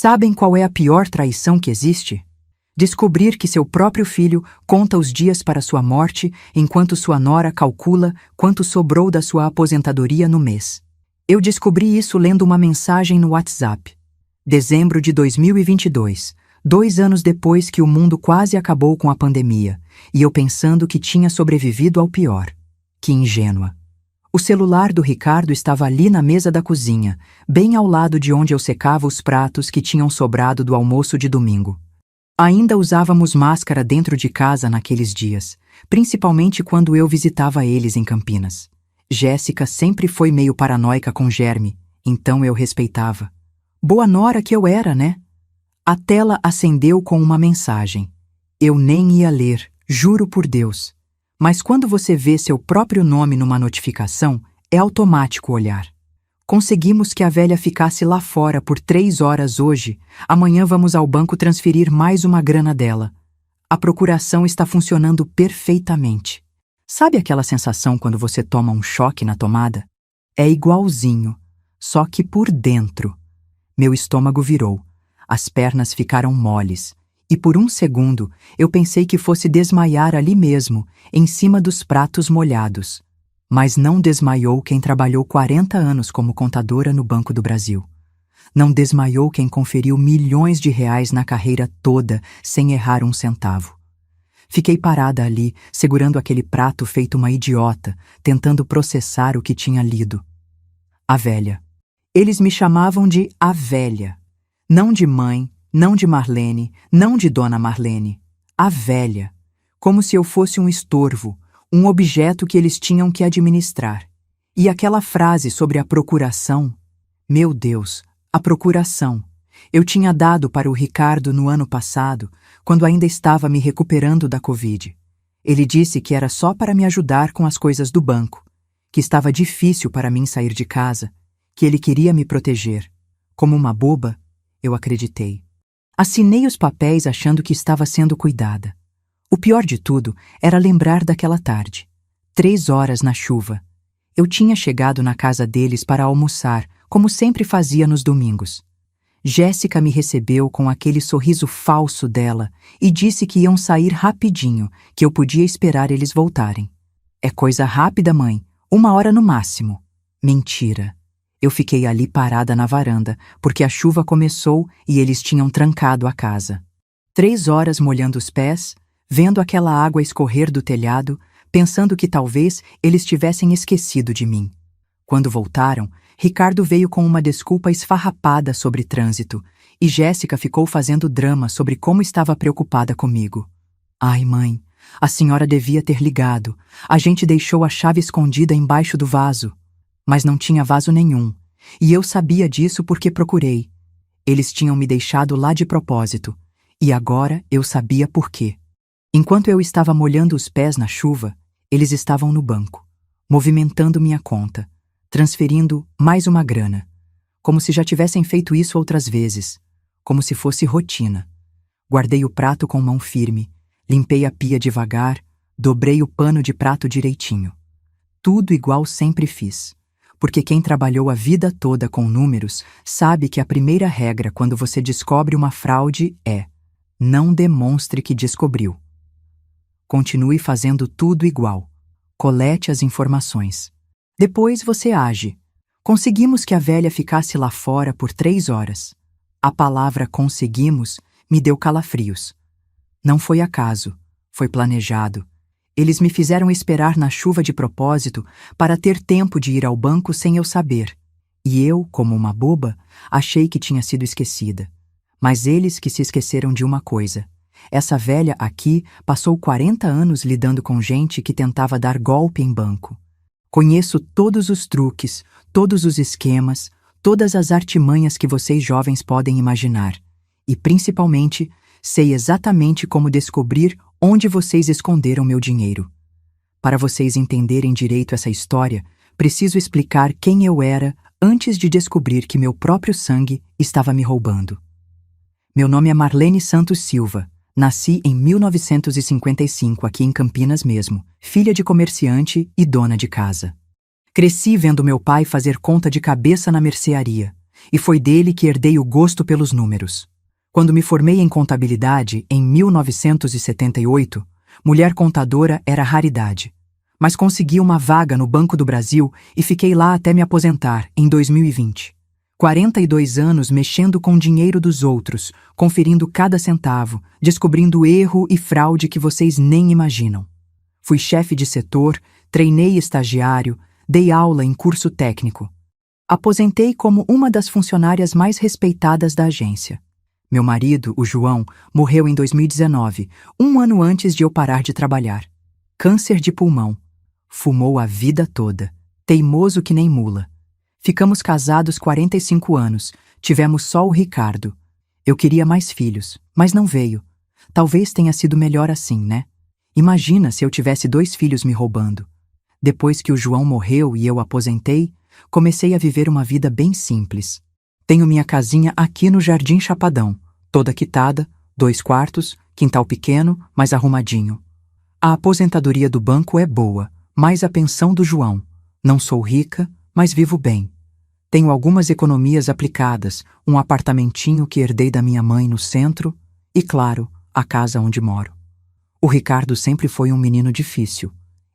Sabem qual é a pior traição que existe? Descobrir que seu próprio filho conta os dias para sua morte enquanto sua nora calcula quanto sobrou da sua aposentadoria no mês. Eu descobri isso lendo uma mensagem no WhatsApp. Dezembro de 2022, 2 anos depois que o mundo quase acabou com a pandemia, e eu pensando que tinha sobrevivido ao pior. Que ingênua. O celular do Ricardo estava ali na mesa da cozinha, bem ao lado de onde eu secava os pratos que tinham sobrado do almoço de domingo. Ainda usávamos máscara dentro de casa naqueles dias, principalmente quando eu visitava eles em Campinas. Jéssica sempre foi meio paranoica com Germe, então eu respeitava. Boa nora que eu era, né? A tela acendeu com uma mensagem. Eu nem ia ler, juro por Deus. Mas quando você vê seu próprio nome numa notificação, é automático olhar. Conseguimos que a velha ficasse lá fora por 3 horas hoje. Amanhã vamos ao banco transferir mais uma grana dela. A procuração está funcionando perfeitamente. Sabe aquela sensação quando você toma um choque na tomada? É igualzinho, só que por dentro. Meu estômago virou. As pernas ficaram moles. E por um segundo, eu pensei que fosse desmaiar ali mesmo, em cima dos pratos molhados. Mas não desmaiou quem trabalhou 40 anos como contadora no Banco do Brasil. Não desmaiou quem conferiu milhões de reais na carreira toda, sem errar um centavo. Fiquei parada ali, segurando aquele prato feito uma idiota, tentando processar o que tinha lido. A velha. Eles me chamavam de a velha. Não de mãe, não de Marlene, não de Dona Marlene. A velha. Como se eu fosse um estorvo, um objeto que eles tinham que administrar. E aquela frase sobre a procuração. Meu Deus, a procuração. Eu tinha dado para o Ricardo no ano passado, quando ainda estava me recuperando da Covid. Ele disse que era só para me ajudar com as coisas do banco, que estava difícil para mim sair de casa, que ele queria me proteger. Como uma boba, eu acreditei. Assinei os papéis achando que estava sendo cuidada. O pior de tudo era lembrar daquela tarde. 3 horas na chuva. Eu tinha chegado na casa deles para almoçar, como sempre fazia nos domingos. Jéssica me recebeu com aquele sorriso falso dela e disse que iam sair rapidinho, que eu podia esperar eles voltarem. É coisa rápida, mãe. 1 hora no máximo. Mentira. Eu fiquei ali parada na varanda, porque a chuva começou e eles tinham trancado a casa. 3 horas molhando os pés, vendo aquela água escorrer do telhado, pensando que talvez eles tivessem esquecido de mim. Quando voltaram, Ricardo veio com uma desculpa esfarrapada sobre trânsito, e Jéssica ficou fazendo drama sobre como estava preocupada comigo. Ai, mãe, a senhora devia ter ligado. A gente deixou a chave escondida embaixo do vaso. Mas não tinha vaso nenhum, e eu sabia disso porque procurei. Eles tinham me deixado lá de propósito, e agora eu sabia por quê. Enquanto eu estava molhando os pés na chuva, eles estavam no banco, movimentando minha conta, transferindo mais uma grana, como se já tivessem feito isso outras vezes, como se fosse rotina. Guardei o prato com mão firme, limpei a pia devagar, dobrei o pano de prato direitinho. Tudo igual sempre fiz. Porque quem trabalhou a vida toda com números sabe que a primeira regra quando você descobre uma fraude é: não demonstre que descobriu. Continue fazendo tudo igual. Colete as informações. Depois você age. Conseguimos que a velha ficasse lá fora por 3 horas. A palavra conseguimos me deu calafrios. Não foi acaso, foi planejado. Eles me fizeram esperar na chuva de propósito para ter tempo de ir ao banco sem eu saber. E eu, como uma boba, achei que tinha sido esquecida. Mas eles que se esqueceram de uma coisa. Essa velha aqui passou 40 anos lidando com gente que tentava dar golpe em banco. Conheço todos os truques, todos os esquemas, todas as artimanhas que vocês jovens podem imaginar. E, principalmente, sei exatamente como descobrir onde vocês esconderam meu dinheiro. Para vocês entenderem direito essa história, preciso explicar quem eu era antes de descobrir que meu próprio sangue estava me roubando. Meu nome é Marlene Santos Silva. Nasci em 1955 aqui em Campinas mesmo, filha de comerciante e dona de casa. Cresci vendo meu pai fazer conta de cabeça na mercearia, e foi dele que herdei o gosto pelos números. Quando me formei em contabilidade, em 1978, mulher contadora era raridade. Mas consegui uma vaga no Banco do Brasil e fiquei lá até me aposentar, em 2020. 42 anos mexendo com o dinheiro dos outros, conferindo cada centavo, descobrindo erro e fraude que vocês nem imaginam. Fui chefe de setor, treinei estagiário, dei aula em curso técnico. Aposentei como uma das funcionárias mais respeitadas da agência. Meu marido, o João, morreu em 2019, um ano antes de eu parar de trabalhar. Câncer de pulmão. Fumou a vida toda, teimoso que nem mula. Ficamos casados 45 anos, tivemos só o Ricardo. Eu queria mais filhos, mas não veio. Talvez tenha sido melhor assim, né? Imagina se eu tivesse 2 filhos me roubando. Depois que o João morreu e eu aposentei, comecei a viver uma vida bem simples. Tenho minha casinha aqui no Jardim Chapadão, toda quitada, 2 quartos, quintal pequeno, mas arrumadinho. A aposentadoria do banco é boa, mais a pensão do João. Não sou rica, mas vivo bem. Tenho algumas economias aplicadas, um apartamentinho que herdei da minha mãe no centro e, claro, a casa onde moro. O Ricardo sempre foi um menino difícil.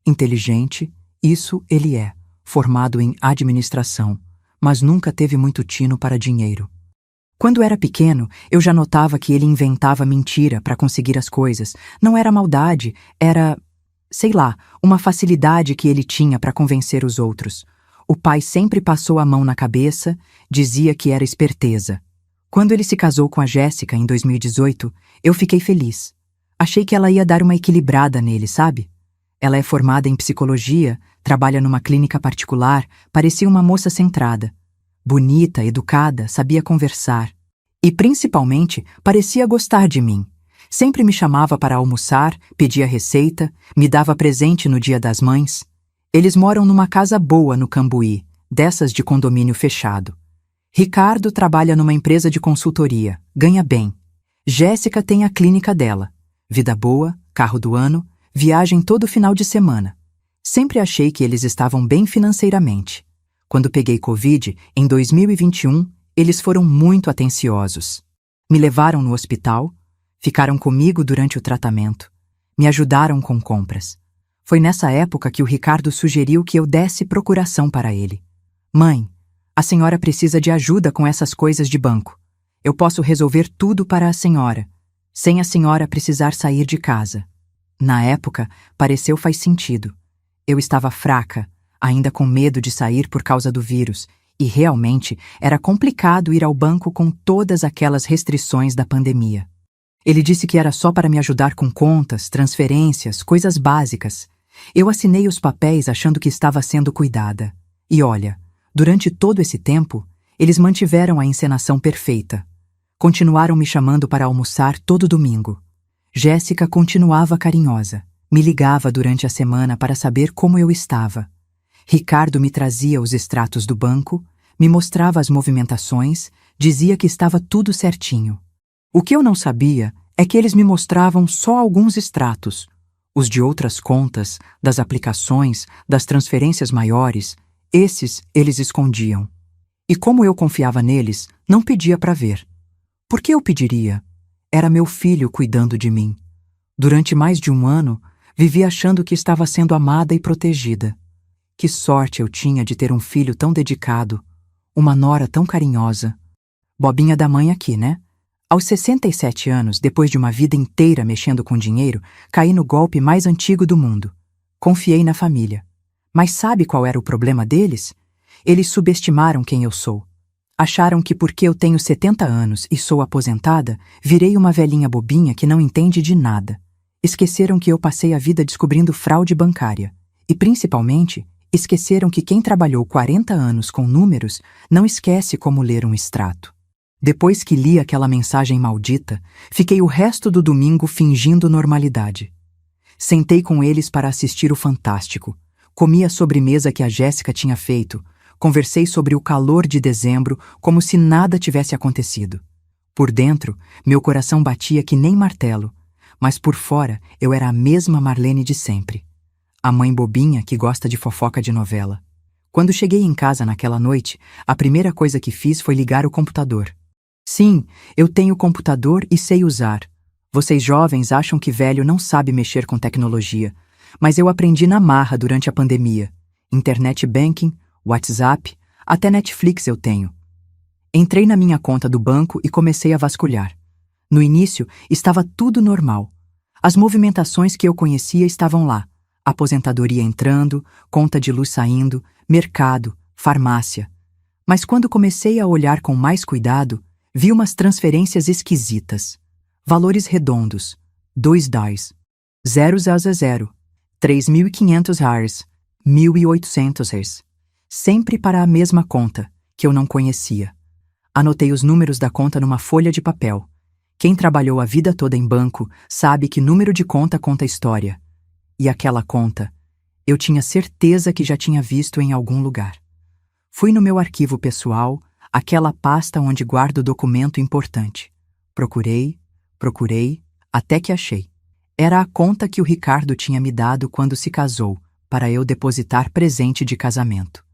Inteligente, isso ele é, formado em administração, mas nunca teve muito tino para dinheiro. Quando era pequeno, eu já notava que ele inventava mentira para conseguir as coisas. Não era maldade, era, sei lá, uma facilidade que ele tinha para convencer os outros. O pai sempre passou a mão na cabeça, dizia que era esperteza. Quando ele se casou com a Jéssica em 2018, eu fiquei feliz. Achei que ela ia dar uma equilibrada nele, sabe? Ela é formada em psicologia, trabalha numa clínica particular, parecia uma moça centrada. Bonita, educada, sabia conversar. E, principalmente, parecia gostar de mim. Sempre me chamava para almoçar, pedia receita, me dava presente no Dia das Mães. Eles moram numa casa boa no Cambuí, dessas de condomínio fechado. Ricardo trabalha numa empresa de consultoria, ganha bem. Jéssica tem a clínica dela. Vida boa, carro do ano, viagem todo final de semana. Sempre achei que eles estavam bem financeiramente. Quando peguei Covid, em 2021, eles foram muito atenciosos. Me levaram no hospital, ficaram comigo durante o tratamento, me ajudaram com compras. Foi nessa época que o Ricardo sugeriu que eu desse procuração para ele. Mãe, a senhora precisa de ajuda com essas coisas de banco. Eu posso resolver tudo para a senhora, sem a senhora precisar sair de casa. Na época, pareceu faz sentido. Eu estava fraca, ainda com medo de sair por causa do vírus, e realmente era complicado ir ao banco com todas aquelas restrições da pandemia. Ele disse que era só para me ajudar com contas, transferências, coisas básicas. Eu assinei os papéis achando que estava sendo cuidada. E olha, durante todo esse tempo, eles mantiveram a encenação perfeita. Continuaram me chamando para almoçar todo domingo. Jéssica continuava carinhosa. Me ligava durante a semana para saber como eu estava. Ricardo me trazia os extratos do banco, me mostrava as movimentações, dizia que estava tudo certinho. O que eu não sabia é que eles me mostravam só alguns extratos. Os de outras contas, das aplicações, das transferências maiores, esses eles escondiam. E como eu confiava neles, não pedia para ver. Por que eu pediria? Era meu filho cuidando de mim. Durante mais de um ano, vivi achando que estava sendo amada e protegida. Que sorte eu tinha de ter um filho tão dedicado, uma nora tão carinhosa. Bobinha da mãe aqui, né? Aos 67 anos, depois de uma vida inteira mexendo com dinheiro, caí no golpe mais antigo do mundo. Confiei na família. Mas sabe qual era o problema deles? Eles subestimaram quem eu sou. Acharam que porque eu tenho 70 anos e sou aposentada, virei uma velhinha bobinha que não entende de nada. Esqueceram que eu passei a vida descobrindo fraude bancária. E, principalmente, esqueceram que quem trabalhou 40 anos com números não esquece como ler um extrato. Depois que li aquela mensagem maldita, fiquei o resto do domingo fingindo normalidade. Sentei com eles para assistir o Fantástico. Comi a sobremesa que a Jéssica tinha feito. Conversei sobre o calor de dezembro como se nada tivesse acontecido. Por dentro, meu coração batia que nem martelo, mas por fora eu era a mesma Marlene de sempre. A mãe bobinha que gosta de fofoca de novela. Quando cheguei em casa naquela noite, a primeira coisa que fiz foi ligar o computador. Sim, eu tenho computador e sei usar. Vocês jovens acham que velho não sabe mexer com tecnologia, mas eu aprendi na marra durante a pandemia. Internet banking, WhatsApp, até Netflix eu tenho. Entrei na minha conta do banco e comecei a vasculhar. No início, estava tudo normal. As movimentações que eu conhecia estavam lá. Aposentadoria entrando, conta de luz saindo, mercado, farmácia. Mas quando comecei a olhar com mais cuidado, vi umas transferências esquisitas. Valores redondos, $2, 000, R$3.500, R$1.800. Sempre para a mesma conta, que eu não conhecia. Anotei os números da conta numa folha de papel. Quem trabalhou a vida toda em banco sabe que número de conta conta história. E aquela conta, eu tinha certeza que já tinha visto em algum lugar. Fui no meu arquivo pessoal, aquela pasta onde guardo documento importante. Procurei, até que achei. Era a conta que o Ricardo tinha me dado quando se casou, para eu depositar presente de casamento.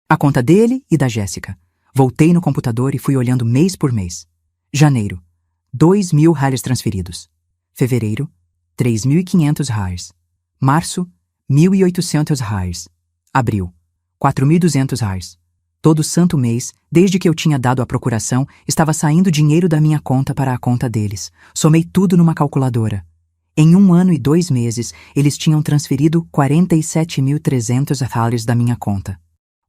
A conta dele e da Jéssica. Voltei no computador e fui olhando mês por mês. Janeiro, R$2.000 transferidos. Fevereiro, R$3.500. Março, R$1.800. Abril, R$4.200. Todo santo mês, desde que eu tinha dado a procuração, estava saindo dinheiro da minha conta para a conta deles. Somei tudo numa calculadora. Em 1 ano e 2 meses, eles tinham transferido $47.300 da minha conta.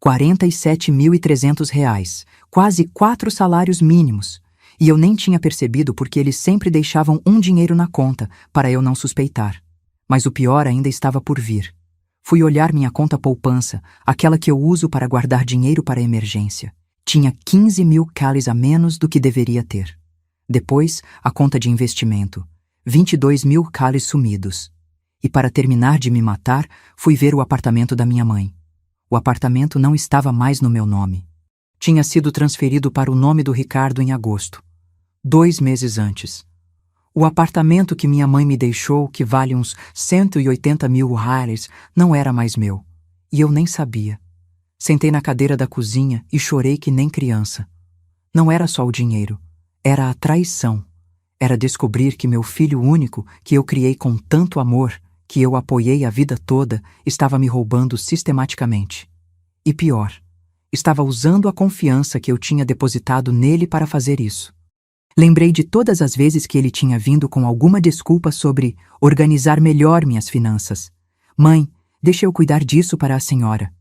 R$47.300, quase 4 salários mínimos. E eu nem tinha percebido porque eles sempre deixavam um dinheiro na conta, para eu não suspeitar. Mas o pior ainda estava por vir. Fui olhar minha conta poupança, aquela que eu uso para guardar dinheiro para emergência. Tinha 15.000 CALs a menos do que deveria ter. Depois, a conta de investimento. 22.000 CALs sumidos. E para terminar de me matar, fui ver o apartamento da minha mãe. O apartamento não estava mais no meu nome. Tinha sido transferido para o nome do Ricardo em agosto, 2 meses antes. O apartamento que minha mãe me deixou, que vale uns $180.000, não era mais meu. E eu nem sabia. Sentei na cadeira da cozinha e chorei que nem criança. Não era só o dinheiro, era a traição. Era descobrir que meu filho único, que eu criei com tanto amor, que eu apoiei a vida toda, estava me roubando sistematicamente. E pior, estava usando a confiança que eu tinha depositado nele para fazer isso. Lembrei de todas as vezes que ele tinha vindo com alguma desculpa sobre organizar melhor minhas finanças. Mãe, deixa eu cuidar disso para a senhora.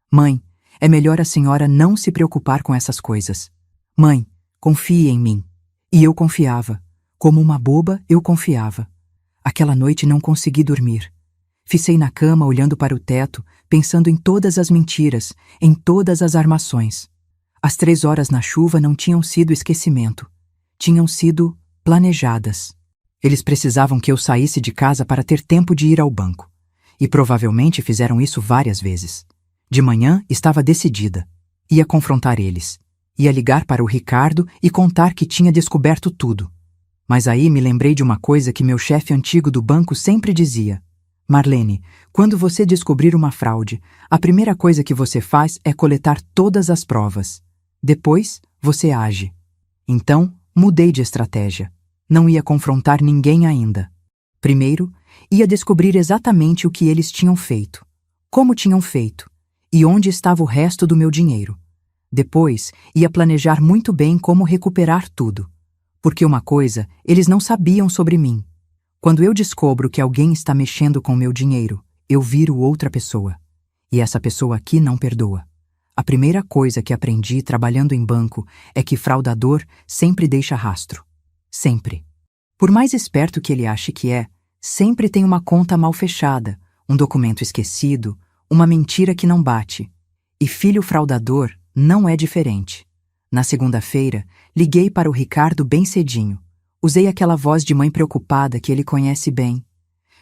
Mãe, é melhor a senhora não se preocupar com essas coisas. Mãe, confie em mim. E eu confiava. Como uma boba, eu confiava. Aquela noite não consegui dormir. Ficei na cama olhando para o teto, pensando em todas as mentiras, em todas as armações. As 3 horas na chuva não tinham sido esquecimento. Tinham sido planejadas. Eles precisavam que eu saísse de casa para ter tempo de ir ao banco. E provavelmente fizeram isso várias vezes. De manhã estava decidida. Ia confrontar eles. Ia ligar para o Ricardo e contar que tinha descoberto tudo. Mas aí me lembrei de uma coisa que meu chefe antigo do banco sempre dizia. Marlene, quando você descobrir uma fraude, a primeira coisa que você faz é coletar todas as provas. Depois, você age. Então, mudei de estratégia. Não ia confrontar ninguém ainda. Primeiro, ia descobrir exatamente o que eles tinham feito, como tinham feito e onde estava o resto do meu dinheiro. Depois, ia planejar muito bem como recuperar tudo. Porque uma coisa, eles não sabiam sobre mim. Quando eu descubro que alguém está mexendo com meu dinheiro, eu viro outra pessoa. E essa pessoa aqui não perdoa. A primeira coisa que aprendi trabalhando em banco é que fraudador sempre deixa rastro. Sempre. Por mais esperto que ele ache que é, sempre tem uma conta mal fechada, um documento esquecido, uma mentira que não bate. E filho fraudador não é diferente. Na segunda-feira, liguei para o Ricardo bem cedinho. Usei aquela voz de mãe preocupada que ele conhece bem.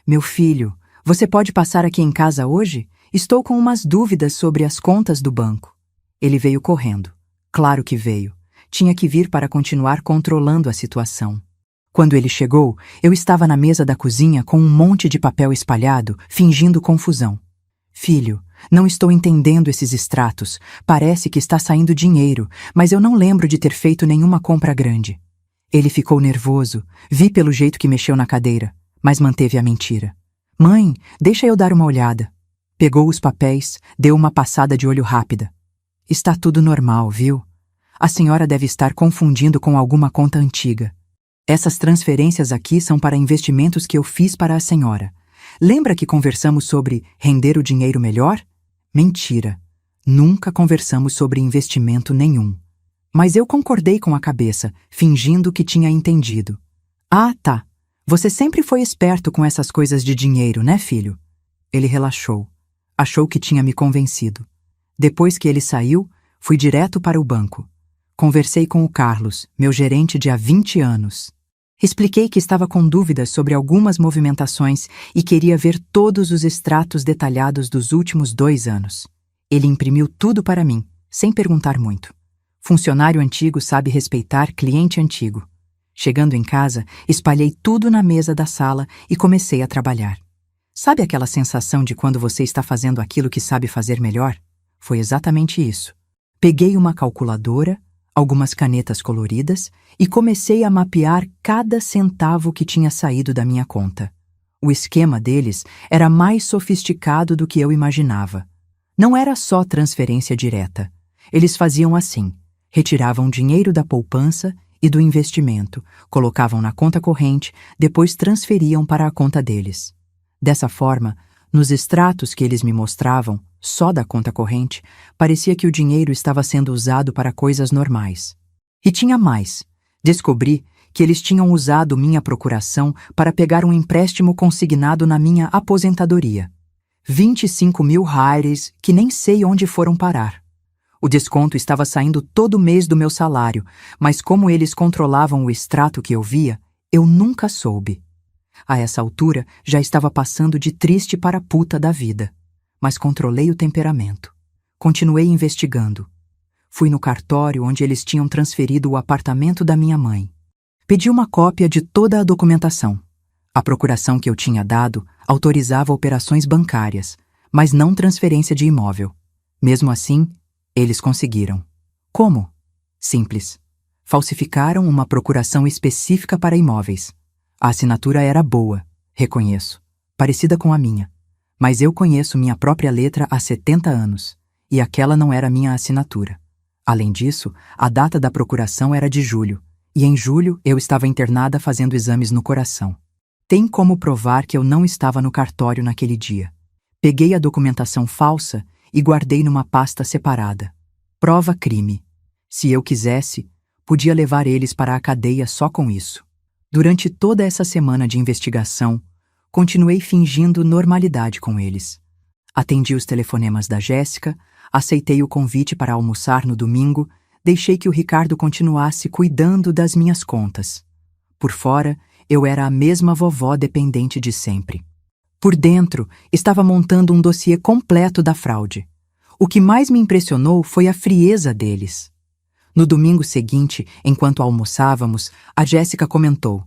Meu filho, você pode passar aqui em casa hoje? Estou com umas dúvidas sobre as contas do banco. Ele veio correndo. Claro que veio. Tinha que vir para continuar controlando a situação. Quando ele chegou, eu estava na mesa da cozinha com um monte de papel espalhado, fingindo confusão. Filho, Não estou entendendo esses extratos. Parece que está saindo dinheiro, mas eu não lembro de ter feito nenhuma compra grande. Ele ficou nervoso. Vi pelo jeito que mexeu na cadeira, mas manteve a mentira. Mãe, deixa eu dar uma olhada. Pegou os papéis, deu uma passada de olho rápida. Está tudo normal, viu? A senhora deve estar confundindo com alguma conta antiga. Essas transferências aqui são para investimentos que eu fiz para a senhora. Lembra que conversamos sobre render o dinheiro melhor? Mentira. Nunca conversamos sobre investimento nenhum. Mas eu concordei com a cabeça, fingindo que tinha entendido. Ah, tá. Você sempre foi esperto com essas coisas de dinheiro, né, filho? Ele relaxou. Achou que tinha me convencido. Depois que ele saiu, fui direto para o banco. Conversei com o Carlos, meu gerente de há 20 anos. Expliquei que estava com dúvidas sobre algumas movimentações e queria ver todos os extratos detalhados dos últimos 2 anos. Ele imprimiu tudo para mim, sem perguntar muito. Funcionário antigo sabe respeitar cliente antigo. Chegando em casa, espalhei tudo na mesa da sala e comecei a trabalhar. Sabe aquela sensação de quando você está fazendo aquilo que sabe fazer melhor? Foi exatamente isso. Peguei uma calculadora, algumas canetas coloridas e comecei a mapear cada centavo que tinha saído da minha conta. O esquema deles era mais sofisticado do que eu imaginava. Não era só transferência direta. Eles faziam assim: retiravam dinheiro da poupança e do investimento, colocavam na conta corrente, depois transferiam para a conta deles. Dessa forma, nos extratos que eles me mostravam, só da conta corrente, parecia que o dinheiro estava sendo usado para coisas normais. E tinha mais. Descobri que eles tinham usado minha procuração para pegar um empréstimo consignado na minha aposentadoria. 25 mil reais que nem sei onde foram parar. O desconto estava saindo todo mês do meu salário, mas como eles controlavam o extrato que eu via, eu nunca soube. A essa altura, já estava passando de triste para puta da vida. Mas controlei o temperamento. Continuei investigando. Fui no cartório onde eles tinham transferido o apartamento da minha mãe. Pedi uma cópia de toda a documentação. A procuração que eu tinha dado autorizava operações bancárias, mas não transferência de imóvel. Mesmo assim, eles conseguiram. Como? Simples. Falsificaram uma procuração específica para imóveis. A assinatura era boa, reconheço, parecida com a minha. Mas eu conheço minha própria letra há 70 anos, e aquela não era minha assinatura. Além disso, a data da procuração era de julho, e em julho eu estava internada fazendo exames no coração. Tem como provar que eu não estava no cartório naquele dia. Peguei a documentação falsa e guardei numa pasta separada. Prova crime. Se eu quisesse, podia levar eles para a cadeia só com isso. Durante toda essa semana de investigação, continuei fingindo normalidade com eles. Atendi os telefonemas da Jéssica, aceitei o convite para almoçar no domingo, deixei que o Ricardo continuasse cuidando das minhas contas. Por fora, eu era a mesma vovó dependente de sempre. Por dentro, estava montando um dossiê completo da fraude. O que mais me impressionou foi a frieza deles. No domingo seguinte, enquanto almoçávamos, a Jéssica comentou: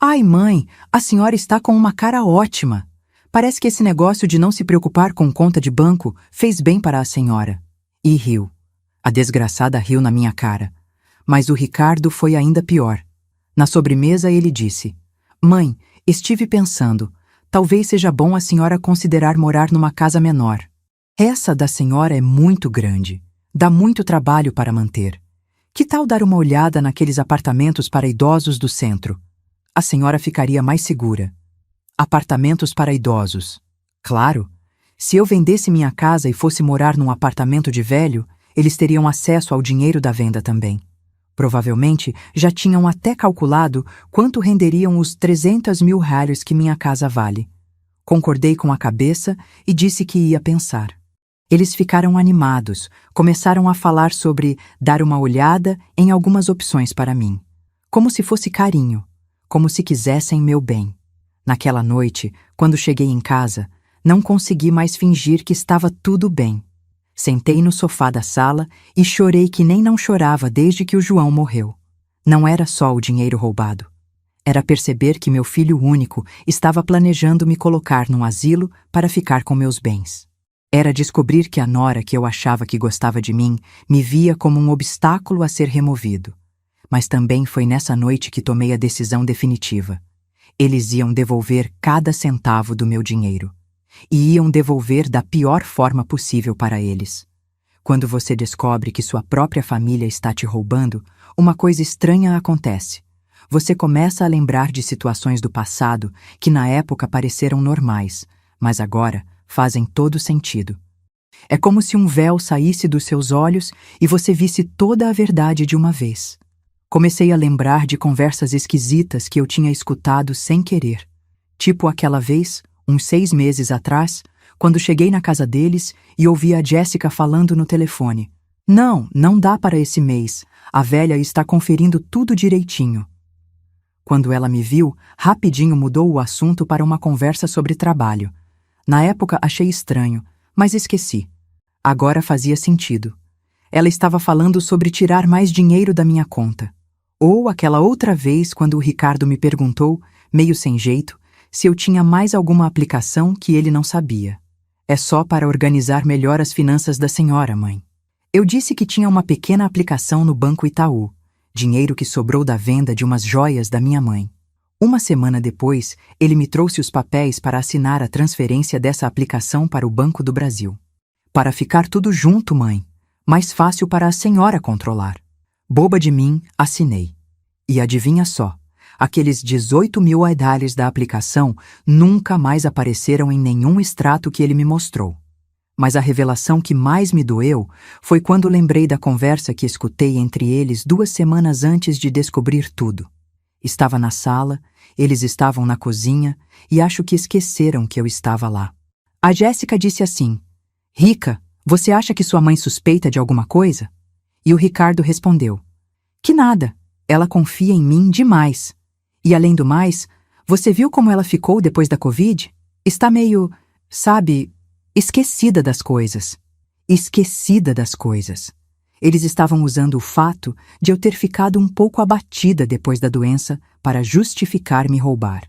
"Ai, mãe, a senhora está com uma cara ótima. Parece que esse negócio de não se preocupar com conta de banco fez bem para a senhora." E riu. A desgraçada riu na minha cara. Mas o Ricardo foi ainda pior. Na sobremesa ele disse: "Mãe, estive pensando, talvez seja bom a senhora considerar morar numa casa menor. Essa da senhora é muito grande. Dá muito trabalho para manter. Que tal dar uma olhada naqueles apartamentos para idosos do centro? A senhora ficaria mais segura." Apartamentos para idosos. Claro, se eu vendesse minha casa e fosse morar num apartamento de velho, eles teriam acesso ao dinheiro da venda também. Provavelmente já tinham até calculado quanto renderiam os 300 mil reais que minha casa vale. Concordei com a cabeça e disse que ia pensar. Eles ficaram animados, começaram a falar sobre dar uma olhada em algumas opções para mim. Como se fosse carinho, como se quisessem meu bem. Naquela noite, quando cheguei em casa, não consegui mais fingir que estava tudo bem. Sentei no sofá da sala e chorei que nem não chorava desde que o João morreu. Não era só o dinheiro roubado. Era perceber que meu filho único estava planejando me colocar num asilo para ficar com meus bens. Era descobrir que a nora que eu achava que gostava de mim me via como um obstáculo a ser removido. Mas também foi nessa noite que tomei a decisão definitiva. Eles iam devolver cada centavo do meu dinheiro. E iam devolver da pior forma possível para eles. Quando você descobre que sua própria família está te roubando, uma coisa estranha acontece. Você começa a lembrar de situações do passado que na época pareceram normais, mas agora fazem todo sentido. É como se um véu saísse dos seus olhos e você visse toda a verdade de uma vez. Comecei a lembrar de conversas esquisitas que eu tinha escutado sem querer. Tipo aquela vez, uns 6 meses atrás, quando cheguei na casa deles e ouvi a Jéssica falando no telefone. Não dá para esse mês. A velha está conferindo tudo direitinho. Quando ela me viu, rapidinho mudou o assunto para uma conversa sobre trabalho. Na época achei estranho, mas esqueci. Agora fazia sentido. Ela estava falando sobre tirar mais dinheiro da minha conta. Ou aquela outra vez quando o Ricardo me perguntou, meio sem jeito, se eu tinha mais alguma aplicação que ele não sabia. É só para organizar melhor as finanças da senhora, mãe. Eu disse que tinha uma pequena aplicação no Banco Itaú, dinheiro que sobrou da venda de umas joias da minha mãe. Uma semana depois, ele me trouxe os papéis para assinar a transferência dessa aplicação para o Banco do Brasil. Para ficar tudo junto, mãe. Mais fácil para a senhora controlar. Boba de mim, assinei. E adivinha só, aqueles 18.000 US$ da aplicação nunca mais apareceram em nenhum extrato que ele me mostrou. Mas a revelação que mais me doeu foi quando lembrei da conversa que escutei entre eles 2 semanas antes de descobrir tudo. Estava na sala, eles estavam na cozinha e acho que esqueceram que eu estava lá. A Jéssica disse assim: "Rica, você acha que sua mãe suspeita de alguma coisa?" E o Ricardo respondeu: "Que nada, ela confia em mim demais. E além do mais, você viu como ela ficou depois da Covid? Está meio, sabe, esquecida das coisas. Esquecida das coisas." Eles estavam usando o fato de eu ter ficado um pouco abatida depois da doença para justificar me roubar.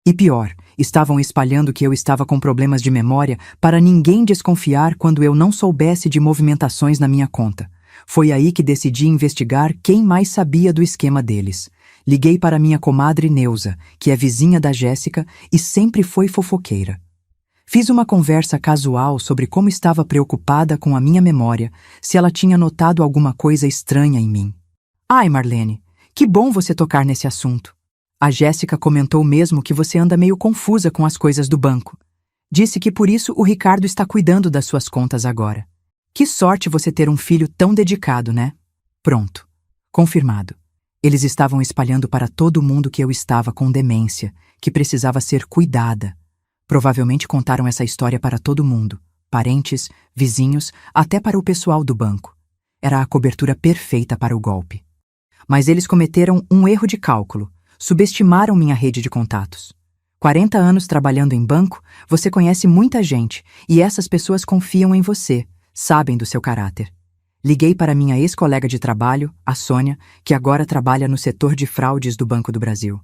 E pior, estavam espalhando que eu estava com problemas de memória para ninguém desconfiar quando eu não soubesse de movimentações na minha conta. Foi aí que decidi investigar quem mais sabia do esquema deles. Liguei para minha comadre Neuza, que é vizinha da Jéssica e sempre foi fofoqueira. Fiz uma conversa casual sobre como estava preocupada com a minha memória, se ela tinha notado alguma coisa estranha em mim. "Ai, Marlene, que bom você tocar nesse assunto. A Jéssica comentou mesmo que você anda meio confusa com as coisas do banco. Disse que por isso o Ricardo está cuidando das suas contas agora. Que sorte você ter um filho tão dedicado, né?" Pronto. Confirmado. Eles estavam espalhando para todo mundo que eu estava com demência, que precisava ser cuidada. Provavelmente contaram essa história para todo mundo, parentes, vizinhos, até para o pessoal do banco. Era a cobertura perfeita para o golpe. Mas eles cometeram um erro de cálculo, subestimaram minha rede de contatos. 40 anos trabalhando em banco, você conhece muita gente, e essas pessoas confiam em você, sabem do seu caráter. Liguei para minha ex-colega de trabalho, a Sônia, que agora trabalha no setor de fraudes do Banco do Brasil.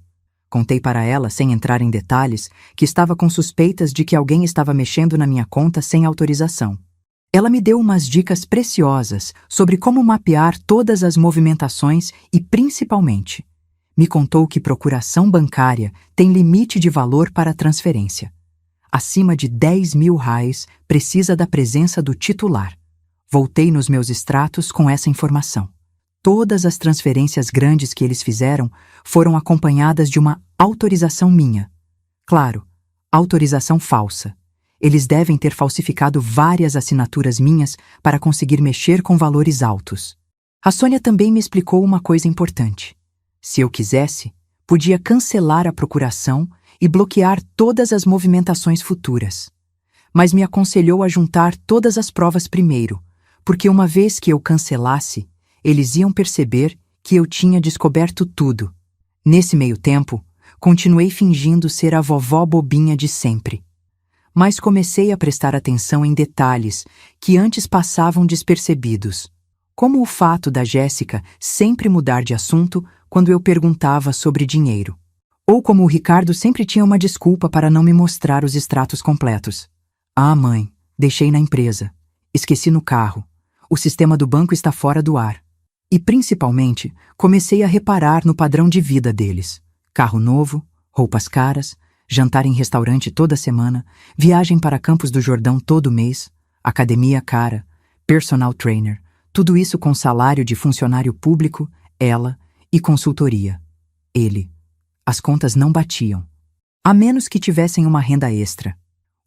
Contei para ela, sem entrar em detalhes, que estava com suspeitas de que alguém estava mexendo na minha conta sem autorização. Ela me deu umas dicas preciosas sobre como mapear todas as movimentações e, principalmente, me contou que procuração bancária tem limite de valor para transferência. Acima de R$ 10.000 precisa da presença do titular. Voltei nos meus extratos com essa informação. Todas as transferências grandes que eles fizeram foram acompanhadas de uma autorização minha. Claro, autorização falsa. Eles devem ter falsificado várias assinaturas minhas para conseguir mexer com valores altos. A Sônia também me explicou uma coisa importante. Se eu quisesse, podia cancelar a procuração e bloquear todas as movimentações futuras. Mas me aconselhou a juntar todas as provas primeiro, porque uma vez que eu cancelasse, eles iam perceber que eu tinha descoberto tudo. Nesse meio tempo, continuei fingindo ser a vovó bobinha de sempre. Mas comecei a prestar atenção em detalhes que antes passavam despercebidos, como o fato da Jéssica sempre mudar de assunto quando eu perguntava sobre dinheiro. Ou como o Ricardo sempre tinha uma desculpa para não me mostrar os extratos completos. "Ah, mãe, Deixei na empresa. Esqueci no carro. O sistema do banco está fora do ar. E, principalmente, comecei a reparar no padrão de vida deles. Carro novo, roupas caras, jantar em restaurante toda semana, viagem para Campos do Jordão todo mês, academia cara, personal trainer, tudo isso com salário de funcionário público, ela, e consultoria. Ele. As contas não batiam. A menos que tivessem uma renda extra.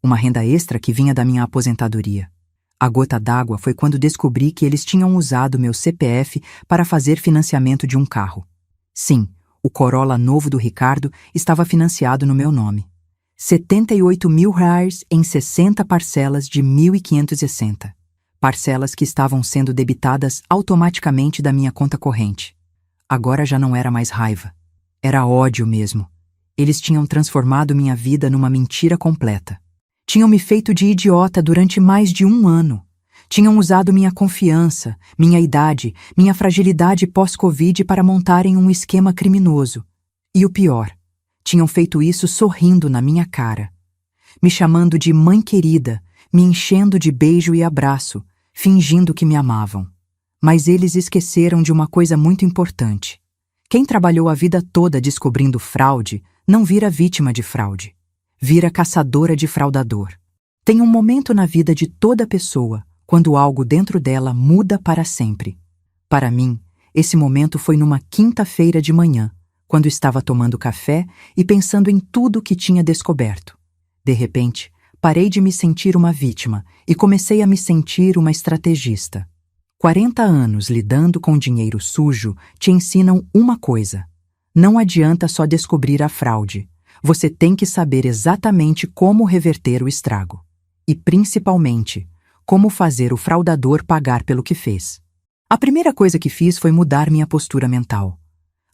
Uma renda extra que vinha da minha aposentadoria. A gota d'água foi quando descobri que eles tinham usado meu CPF para fazer financiamento de um carro. Sim, o Corolla novo do Ricardo estava financiado no meu nome. R$ 78.000 em 60 parcelas de 1.560. Parcelas que estavam sendo debitadas automaticamente da minha conta corrente. Agora já não era mais raiva. Era ódio mesmo. Eles tinham transformado minha vida numa mentira completa. Tinham me feito de idiota durante mais de 1 ano. Tinham usado minha confiança, minha idade, minha fragilidade pós-Covid para montarem um esquema criminoso. E o pior, tinham feito isso sorrindo na minha cara. Me chamando de mãe querida, me enchendo de beijo e abraço, fingindo que me amavam. Mas eles esqueceram de uma coisa muito importante. Quem trabalhou a vida toda descobrindo fraude, não vira vítima de fraude. Vira caçadora de fraudador. Tem um momento na vida de toda pessoa, quando algo dentro dela muda para sempre. Para mim, esse momento foi numa quinta-feira de manhã, quando estava tomando café e pensando em tudo que tinha descoberto. De repente, parei de me sentir uma vítima e comecei a me sentir uma estrategista. 40 anos lidando com dinheiro sujo te ensinam uma coisa. Não adianta só descobrir a fraude. Você tem que saber exatamente como reverter o estrago. E, principalmente, como fazer o fraudador pagar pelo que fez. A primeira coisa que fiz foi mudar minha postura mental.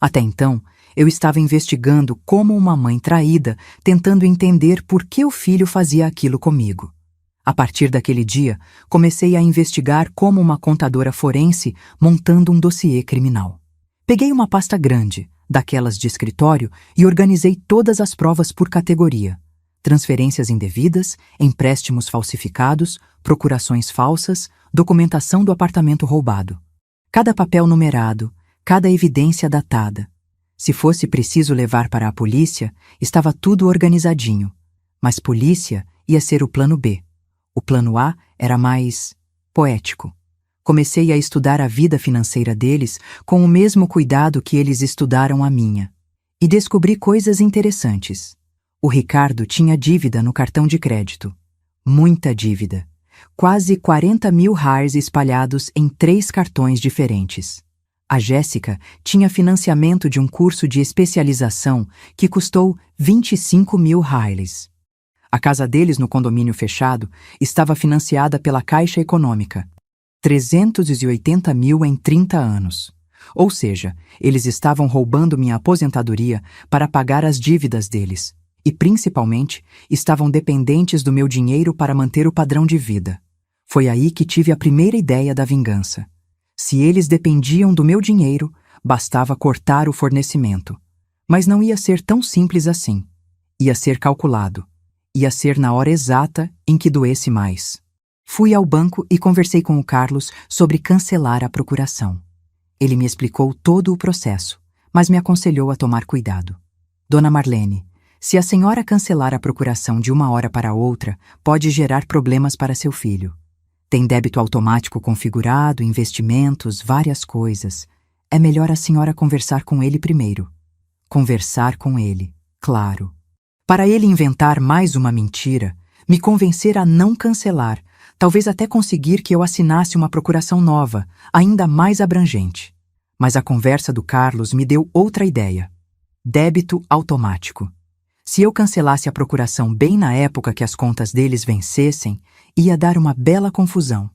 Até então, eu estava investigando como uma mãe traída, tentando entender por que o filho fazia aquilo comigo. A partir daquele dia, comecei a investigar como uma contadora forense montando um dossiê criminal. Peguei uma pasta grande, daquelas de escritório, e organizei todas as provas por categoria. Transferências indevidas, empréstimos falsificados, procurações falsas, documentação do apartamento roubado. Cada papel numerado, cada evidência datada. Se fosse preciso levar para a polícia, estava tudo organizadinho. Mas polícia ia ser o plano B. O plano A era mais poético. Comecei a estudar a vida financeira deles com o mesmo cuidado que eles estudaram a minha. E descobri coisas interessantes. O Ricardo tinha dívida no cartão de crédito. Muita dívida. Quase R$ 40.000 espalhados em 3 cartões diferentes. A Jéssica tinha financiamento de um curso de especialização que custou R$ 25.000. A casa deles no condomínio fechado estava financiada pela Caixa Econômica. 380 mil em 30 anos. Ou seja, eles estavam roubando minha aposentadoria para pagar as dívidas deles. E, principalmente, estavam dependentes do meu dinheiro para manter o padrão de vida. Foi aí que tive a primeira ideia da vingança. Se eles dependiam do meu dinheiro, bastava cortar o fornecimento. Mas não ia ser tão simples assim. Ia ser calculado. Ia ser na hora exata em que doesse mais. Fui ao banco e conversei com o Carlos sobre cancelar a procuração. Ele me explicou todo o processo, mas me aconselhou a tomar cuidado. Dona Marlene, se a senhora cancelar a procuração de uma hora para outra, pode gerar problemas para seu filho. Tem débito automático configurado, investimentos, várias coisas. É melhor a senhora conversar com ele primeiro. Conversar com ele, claro. Para ele inventar mais uma mentira, me convencer a não cancelar, talvez até conseguir que eu assinasse uma procuração nova, ainda mais abrangente. Mas a conversa do Carlos me deu outra ideia. Débito automático. Se eu cancelasse a procuração bem na época que as contas deles vencessem, ia dar uma bela confusão.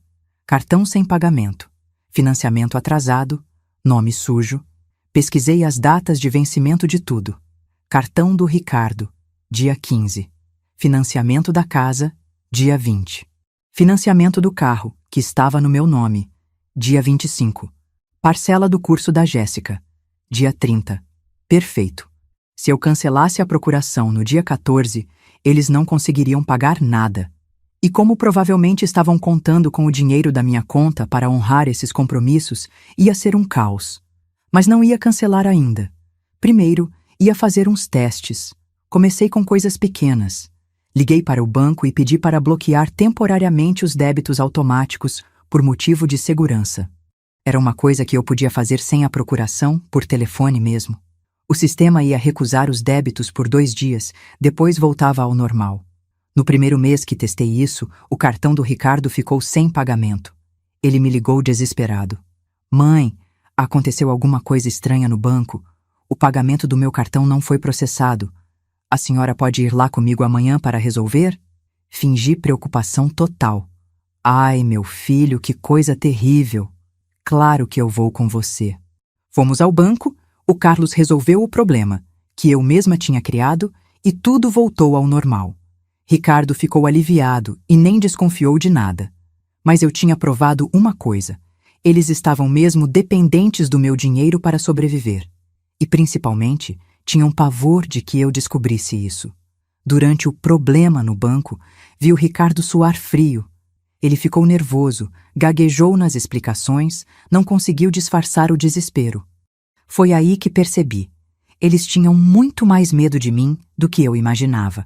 Cartão sem pagamento, financiamento atrasado, nome sujo. Pesquisei as datas de vencimento de tudo. Cartão do Ricardo, dia 15. Financiamento da casa, dia 20. Financiamento do carro, que estava no meu nome, dia 25. Parcela do curso da Jéssica, dia 30. Perfeito. Se eu cancelasse a procuração no dia 14, eles não conseguiriam pagar nada. E como provavelmente estavam contando com o dinheiro da minha conta para honrar esses compromissos, ia ser um caos. Mas não ia cancelar ainda. Primeiro, ia fazer uns testes. Comecei com coisas pequenas. Liguei para o banco e pedi para bloquear temporariamente os débitos automáticos por motivo de segurança. Era uma coisa que eu podia fazer sem a procuração, por telefone mesmo. O sistema ia recusar os débitos por 2 dias, depois voltava ao normal. No primeiro mês que testei isso, o cartão do Ricardo ficou sem pagamento. Ele me ligou desesperado. Mãe, aconteceu alguma coisa estranha no banco. O pagamento do meu cartão não foi processado. A senhora pode ir lá comigo amanhã para resolver? Fingi preocupação total. Ai, meu filho, que coisa terrível. Claro que eu vou com você. Fomos ao banco, o Carlos resolveu o problema, que eu mesma tinha criado, e tudo voltou ao normal. Ricardo ficou aliviado e nem desconfiou de nada. Mas eu tinha provado uma coisa. Eles estavam mesmo dependentes do meu dinheiro para sobreviver. E, principalmente, tinham pavor de que eu descobrisse isso. Durante o problema no banco, vi o Ricardo suar frio. Ele ficou nervoso, gaguejou nas explicações, não conseguiu disfarçar o desespero. Foi aí que percebi. Eles tinham muito mais medo de mim do que eu imaginava.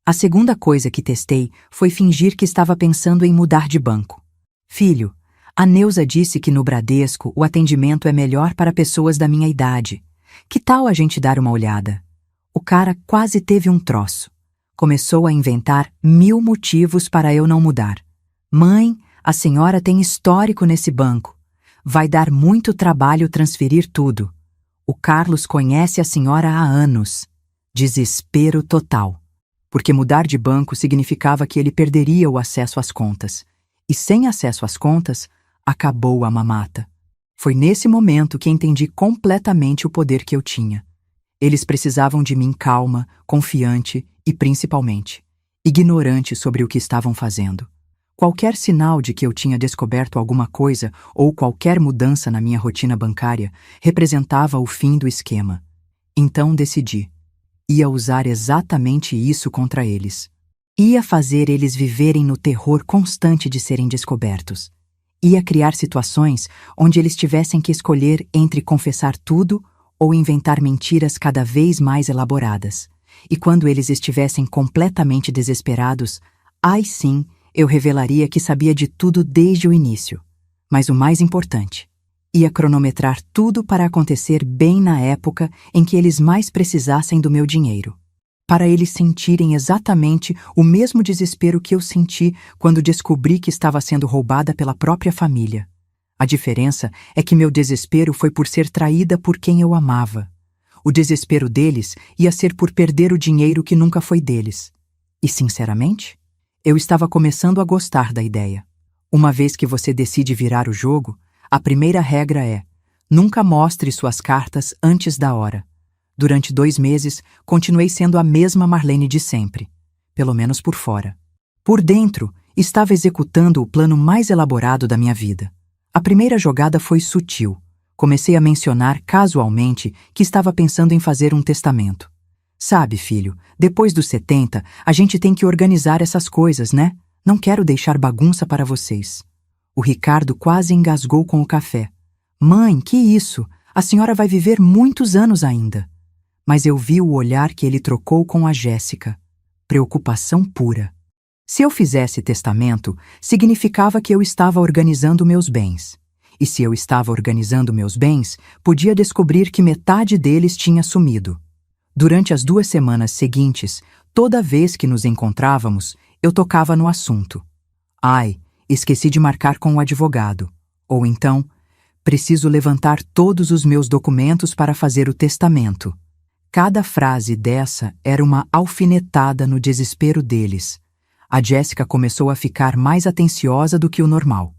A segunda coisa que testei foi fingir que estava pensando em mudar de banco. Filho, a Neuza disse que no Bradesco o atendimento é melhor para pessoas da minha idade. Que tal a gente dar uma olhada? O cara quase teve um troço. Começou a inventar 1000 motivos para eu não mudar. Mãe, a senhora tem histórico nesse banco. Vai dar muito trabalho transferir tudo. O Carlos conhece a senhora há anos. Desespero total. Porque mudar de banco significava que ele perderia o acesso às contas. E sem acesso às contas, acabou a mamata. Foi nesse momento que entendi completamente o poder que eu tinha. Eles precisavam de mim calma, confiante e, principalmente, ignorante sobre o que estavam fazendo. Qualquer sinal de que eu tinha descoberto alguma coisa ou qualquer mudança na minha rotina bancária representava o fim do esquema. Então decidi. Ia usar exatamente isso contra eles. Ia fazer eles viverem no terror constante de serem descobertos. Ia criar situações onde eles tivessem que escolher entre confessar tudo ou inventar mentiras cada vez mais elaboradas. E quando eles estivessem completamente desesperados, ai sim, eu revelaria que sabia de tudo desde o início. Mas o mais importante, ia cronometrar tudo para acontecer bem na época em que eles mais precisassem do meu dinheiro. Para eles sentirem exatamente o mesmo desespero que eu senti quando descobri que estava sendo roubada pela própria família. A diferença é que meu desespero foi por ser traída por quem eu amava. O desespero deles ia ser por perder o dinheiro que nunca foi deles. E, sinceramente, eu estava começando a gostar da ideia. Uma vez que você decide virar o jogo, a primeira regra é: nunca mostre suas cartas antes da hora. Durante 2 meses, continuei sendo a mesma Marlene de sempre, pelo menos por fora. Por dentro, estava executando o plano mais elaborado da minha vida. A primeira jogada foi sutil. Comecei a mencionar casualmente que estava pensando em fazer um testamento. Sabe, filho, depois dos 70, a gente tem que organizar essas coisas, né? Não quero deixar bagunça para vocês. O Ricardo quase engasgou com o café. Mãe, que isso? A senhora vai viver muitos anos ainda. Mas eu vi o olhar que ele trocou com a Jéssica. Preocupação pura. Se eu fizesse testamento, significava que eu estava organizando meus bens. E se eu estava organizando meus bens, podia descobrir que metade deles tinha sumido. Durante as 2 semanas seguintes, toda vez que nos encontrávamos, eu tocava no assunto. Ai, esqueci de marcar com o advogado. Ou então, preciso levantar todos os meus documentos para fazer o testamento. Cada frase dessa era uma alfinetada no desespero deles. A Jéssica começou a ficar mais atenciosa do que o normal.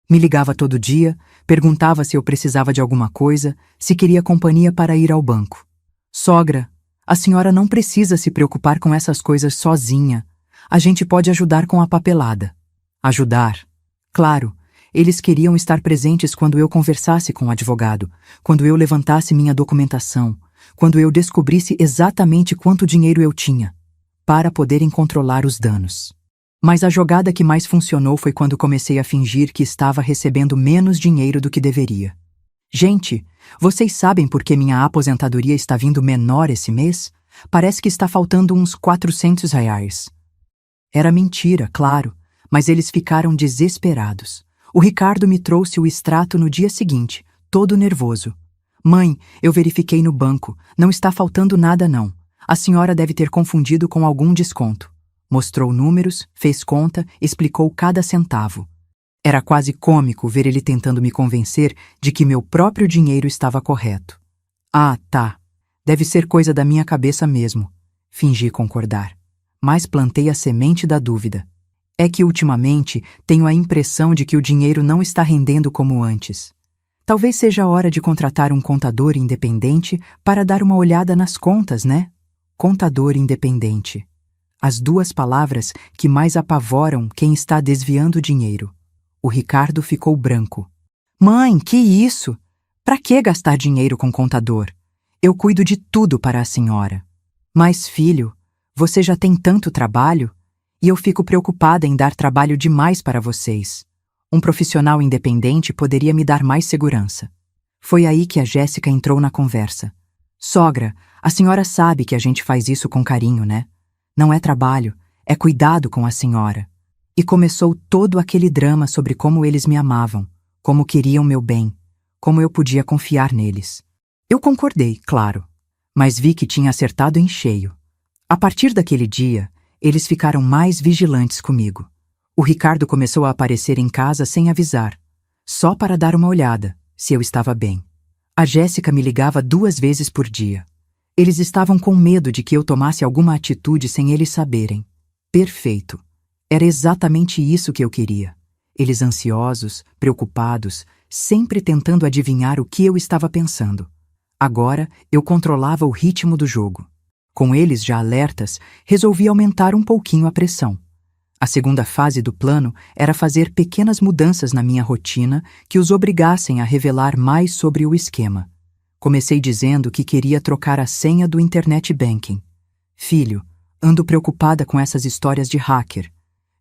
Me ligava todo dia, perguntava se eu precisava de alguma coisa, se queria companhia para ir ao banco. Sogra, a senhora não precisa se preocupar com essas coisas sozinha. A gente pode ajudar com a papelada. Ajudar? Claro, eles queriam estar presentes quando eu conversasse com o advogado, quando eu levantasse minha documentação, quando eu descobrisse exatamente quanto dinheiro eu tinha, para poderem controlar os danos. Mas a jogada que mais funcionou foi quando comecei a fingir que estava recebendo menos dinheiro do que deveria. Gente, vocês sabem por que minha aposentadoria está vindo menor esse mês? Parece que está faltando uns R$ 400. Era mentira, claro, mas eles ficaram desesperados. O Ricardo me trouxe o extrato no dia seguinte, todo nervoso. Mãe, eu verifiquei no banco, não está faltando nada não. A senhora deve ter confundido com algum desconto. Mostrou números, fez conta, explicou cada centavo. Era quase cômico ver ele tentando me convencer de que meu próprio dinheiro estava correto. Ah, tá. Deve ser coisa da minha cabeça mesmo. Fingi concordar. Mas plantei a semente da dúvida. É que ultimamente tenho a impressão de que o dinheiro não está rendendo como antes. Talvez seja a hora de contratar um contador independente para dar uma olhada nas contas, né? Contador independente. As duas palavras que mais apavoram quem está desviando dinheiro. O Ricardo ficou branco. Mãe, que isso? Para que gastar dinheiro com contador? Eu cuido de tudo para a senhora. Mas, filho, você já tem tanto trabalho? E eu fico preocupada em dar trabalho demais para vocês. Um profissional independente poderia me dar mais segurança. Foi aí que a Jéssica entrou na conversa. Sogra, a senhora sabe que a gente faz isso com carinho, né? Não é trabalho, é cuidado com a senhora. E começou todo aquele drama sobre como eles me amavam, como queriam meu bem, como eu podia confiar neles. Eu concordei, claro, mas vi que tinha acertado em cheio. A partir daquele dia, eles ficaram mais vigilantes comigo. O Ricardo começou a aparecer em casa sem avisar, só para dar uma olhada, se eu estava bem. A Jéssica me ligava 2 vezes por dia. Eles estavam com medo de que eu tomasse alguma atitude sem eles saberem. Perfeito. Era exatamente isso que eu queria. Eles ansiosos, preocupados, sempre tentando adivinhar o que eu estava pensando. Agora, eu controlava o ritmo do jogo. Com eles já alertas, resolvi aumentar um pouquinho a pressão. A segunda fase do plano era fazer pequenas mudanças na minha rotina que os obrigassem a revelar mais sobre o esquema. Comecei dizendo que queria trocar a senha do Internet Banking. Filho, ando preocupada com essas histórias de hacker.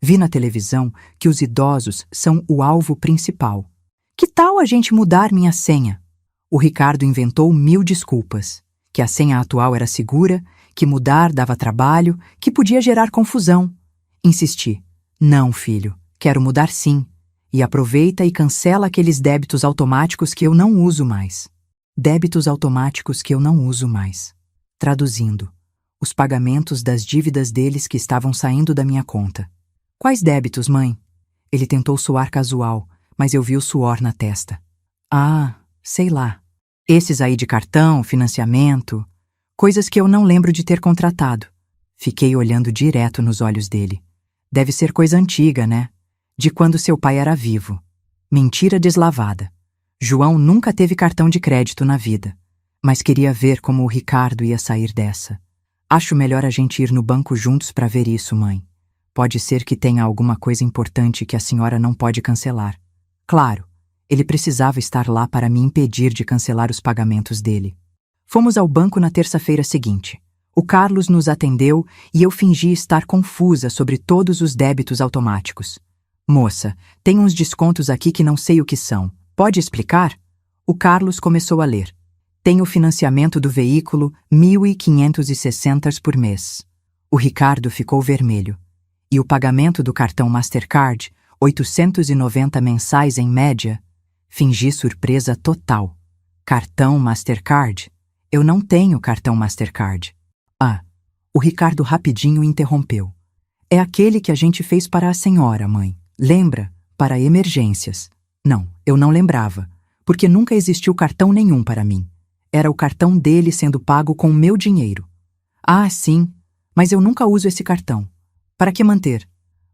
Vi na televisão que os idosos são o alvo principal. Que tal a gente mudar minha senha? O Ricardo inventou 1000 desculpas. Que a senha atual era segura, que mudar dava trabalho, que podia gerar confusão. Insisti. Não, filho, quero mudar sim. E aproveita e cancela aqueles débitos automáticos que eu não uso mais. Débitos automáticos que eu não uso mais. Traduzindo, os pagamentos das dívidas deles que estavam saindo da minha conta. Quais débitos, mãe? Ele tentou soar casual, mas eu vi o suor na testa. Ah, sei lá. Esses aí de cartão, financiamento, coisas que eu não lembro de ter contratado. Fiquei olhando direto nos olhos dele. Deve ser coisa antiga, né? De quando seu pai era vivo. Mentira deslavada. João nunca teve cartão de crédito na vida, mas queria ver como o Ricardo ia sair dessa. Acho melhor a gente ir no banco juntos para ver isso, mãe. Pode ser que tenha alguma coisa importante que a senhora não pode cancelar. Claro, ele precisava estar lá para me impedir de cancelar os pagamentos dele. Fomos ao banco na terça-feira seguinte. O Carlos nos atendeu e eu fingi estar confusa sobre todos os débitos automáticos. Moça, tem uns descontos aqui que não sei o que são. Pode explicar? O Carlos começou a ler. Tem o financiamento do veículo, 1.560 por mês. O Ricardo ficou vermelho. E o pagamento do cartão Mastercard, 890 mensais em média? Fingi surpresa total. Cartão Mastercard? Eu não tenho cartão Mastercard. Ah, o Ricardo rapidinho interrompeu. É aquele que a gente fez para a senhora, mãe. Lembra? Para emergências. Não, eu não lembrava, porque nunca existiu cartão nenhum para mim. Era o cartão dele sendo pago com o meu dinheiro. Ah, sim, mas eu nunca uso esse cartão. Para que manter?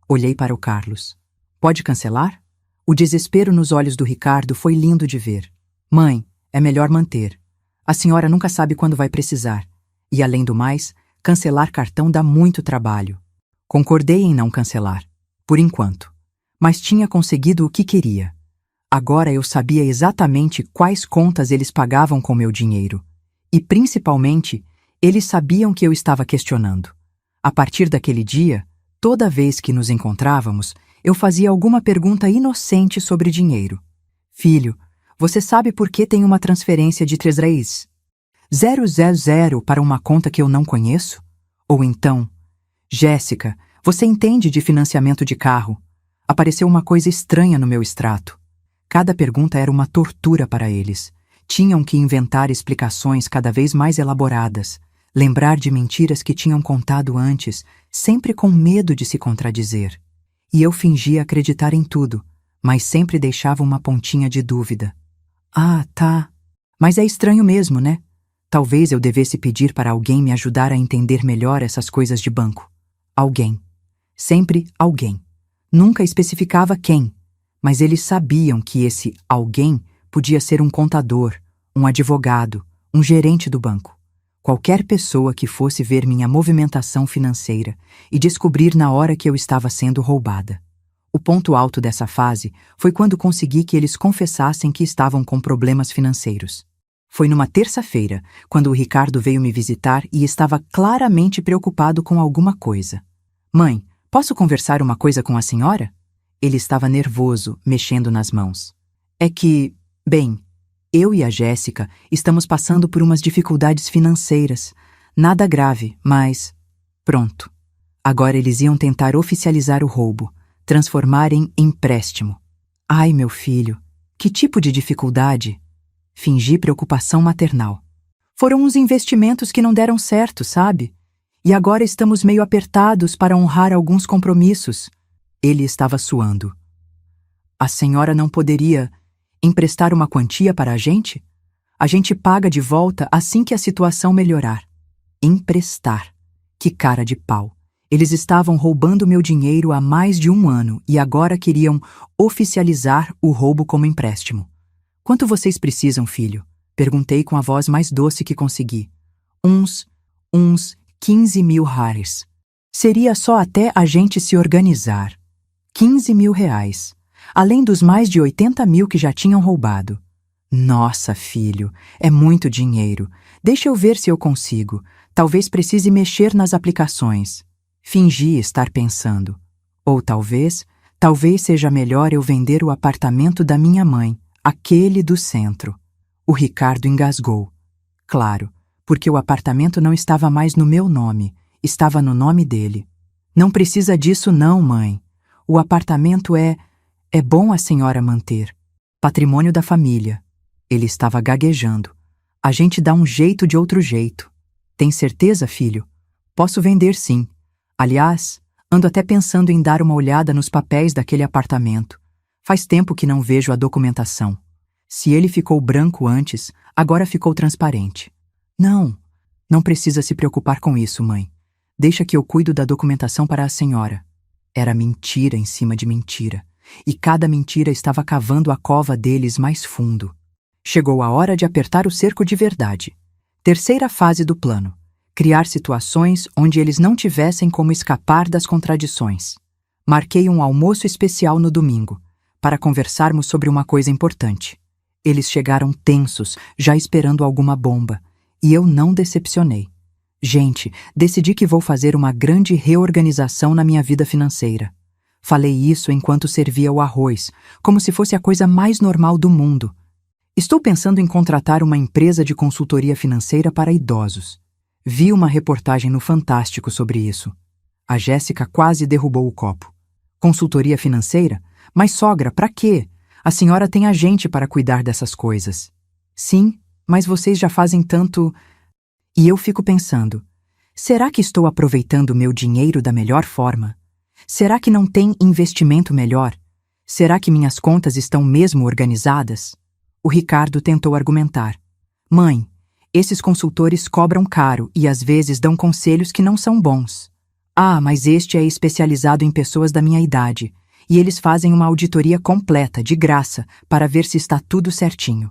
Olhei para o Carlos. Pode cancelar? O desespero nos olhos do Ricardo foi lindo de ver. Mãe, é melhor manter. A senhora nunca sabe quando vai precisar. E além do mais, cancelar cartão dá muito trabalho. Concordei em não cancelar, por enquanto. Mas tinha conseguido o que queria. Agora eu sabia exatamente quais contas eles pagavam com meu dinheiro. E, principalmente, eles sabiam que eu estava questionando. A partir daquele dia, toda vez que nos encontrávamos, eu fazia alguma pergunta inocente sobre dinheiro. Filho, você sabe por que tem uma transferência de 3,000 para uma conta que eu não conheço? Ou então, Jéssica, você entende de financiamento de carro? Apareceu uma coisa estranha no meu extrato. Cada pergunta era uma tortura para eles. Tinham que inventar explicações cada vez mais elaboradas, lembrar de mentiras que tinham contado antes, sempre com medo de se contradizer. E eu fingia acreditar em tudo, mas sempre deixava uma pontinha de dúvida. Ah, tá. Mas é estranho mesmo, né? Talvez eu devesse pedir para alguém me ajudar a entender melhor essas coisas de banco. Alguém. Sempre alguém. Nunca especificava quem, mas eles sabiam que esse alguém podia ser um contador, um advogado, um gerente do banco. Qualquer pessoa que fosse ver minha movimentação financeira e descobrir na hora que eu estava sendo roubada. O ponto alto dessa fase foi quando consegui que eles confessassem que estavam com problemas financeiros. Foi numa terça-feira, quando o Ricardo veio me visitar e estava claramente preocupado com alguma coisa. Mãe, posso conversar uma coisa com a senhora? Ele estava nervoso, mexendo nas mãos. É que, bem, eu e a Jéssica estamos passando por umas dificuldades financeiras. Nada grave, mas... Pronto. Agora eles iam tentar oficializar o roubo, transformar em empréstimo. Ai, meu filho, que tipo de dificuldade? Fingi preocupação maternal. Foram uns investimentos que não deram certo, sabe? E agora estamos meio apertados para honrar alguns compromissos. Ele estava suando. A senhora não poderia emprestar uma quantia para a gente? A gente paga de volta assim que a situação melhorar. Emprestar. Que cara de pau. Eles estavam roubando meu dinheiro há mais de 1 ano e agora queriam oficializar o roubo como empréstimo. Quanto vocês precisam, filho? Perguntei com a voz mais doce que consegui. Uns 15.000 hares. Seria só até a gente se organizar. 15.000 reais. Além dos mais de 80.000 que já tinham roubado. Nossa, filho, é muito dinheiro. Deixa eu ver se eu consigo. Talvez precise mexer nas aplicações. Fingi estar pensando. Ou talvez seja melhor eu vender o apartamento da minha mãe, aquele do centro. O Ricardo engasgou. Claro, porque o apartamento não estava mais no meu nome, estava no nome dele. Não precisa disso não, mãe. O apartamento é bom a senhora manter. Patrimônio da família. Ele estava gaguejando. A gente dá um jeito de outro jeito. Tem certeza, filho? Posso vender sim. Aliás, ando até pensando em dar uma olhada nos papéis daquele apartamento. Faz tempo que não vejo a documentação. Se ele ficou branco antes, agora ficou transparente. Não precisa se preocupar com isso, mãe. Deixa que eu cuido da documentação para a senhora. Era mentira em cima de mentira, e cada mentira estava cavando a cova deles mais fundo. Chegou a hora de apertar o cerco de verdade. Terceira fase do plano. Criar situações onde eles não tivessem como escapar das contradições. Marquei um almoço especial no domingo, para conversarmos sobre uma coisa importante. Eles chegaram tensos, já esperando alguma bomba, e eu não decepcionei. Gente, decidi que vou fazer uma grande reorganização na minha vida financeira. Falei isso enquanto servia o arroz, como se fosse a coisa mais normal do mundo. Estou pensando em contratar uma empresa de consultoria financeira para idosos. Vi uma reportagem no Fantástico sobre isso. A Jéssica quase derrubou o copo. Consultoria financeira? Mas sogra, pra quê? A senhora tem a gente para cuidar dessas coisas. Sim, mas vocês já fazem tanto... E eu fico pensando, será que estou aproveitando meu dinheiro da melhor forma? Será que não tem investimento melhor? Será que minhas contas estão mesmo organizadas? O Ricardo tentou argumentar. Mãe, esses consultores cobram caro e às vezes dão conselhos que não são bons. Ah, mas este é especializado em pessoas da minha idade, e eles fazem uma auditoria completa, de graça, para ver se está tudo certinho.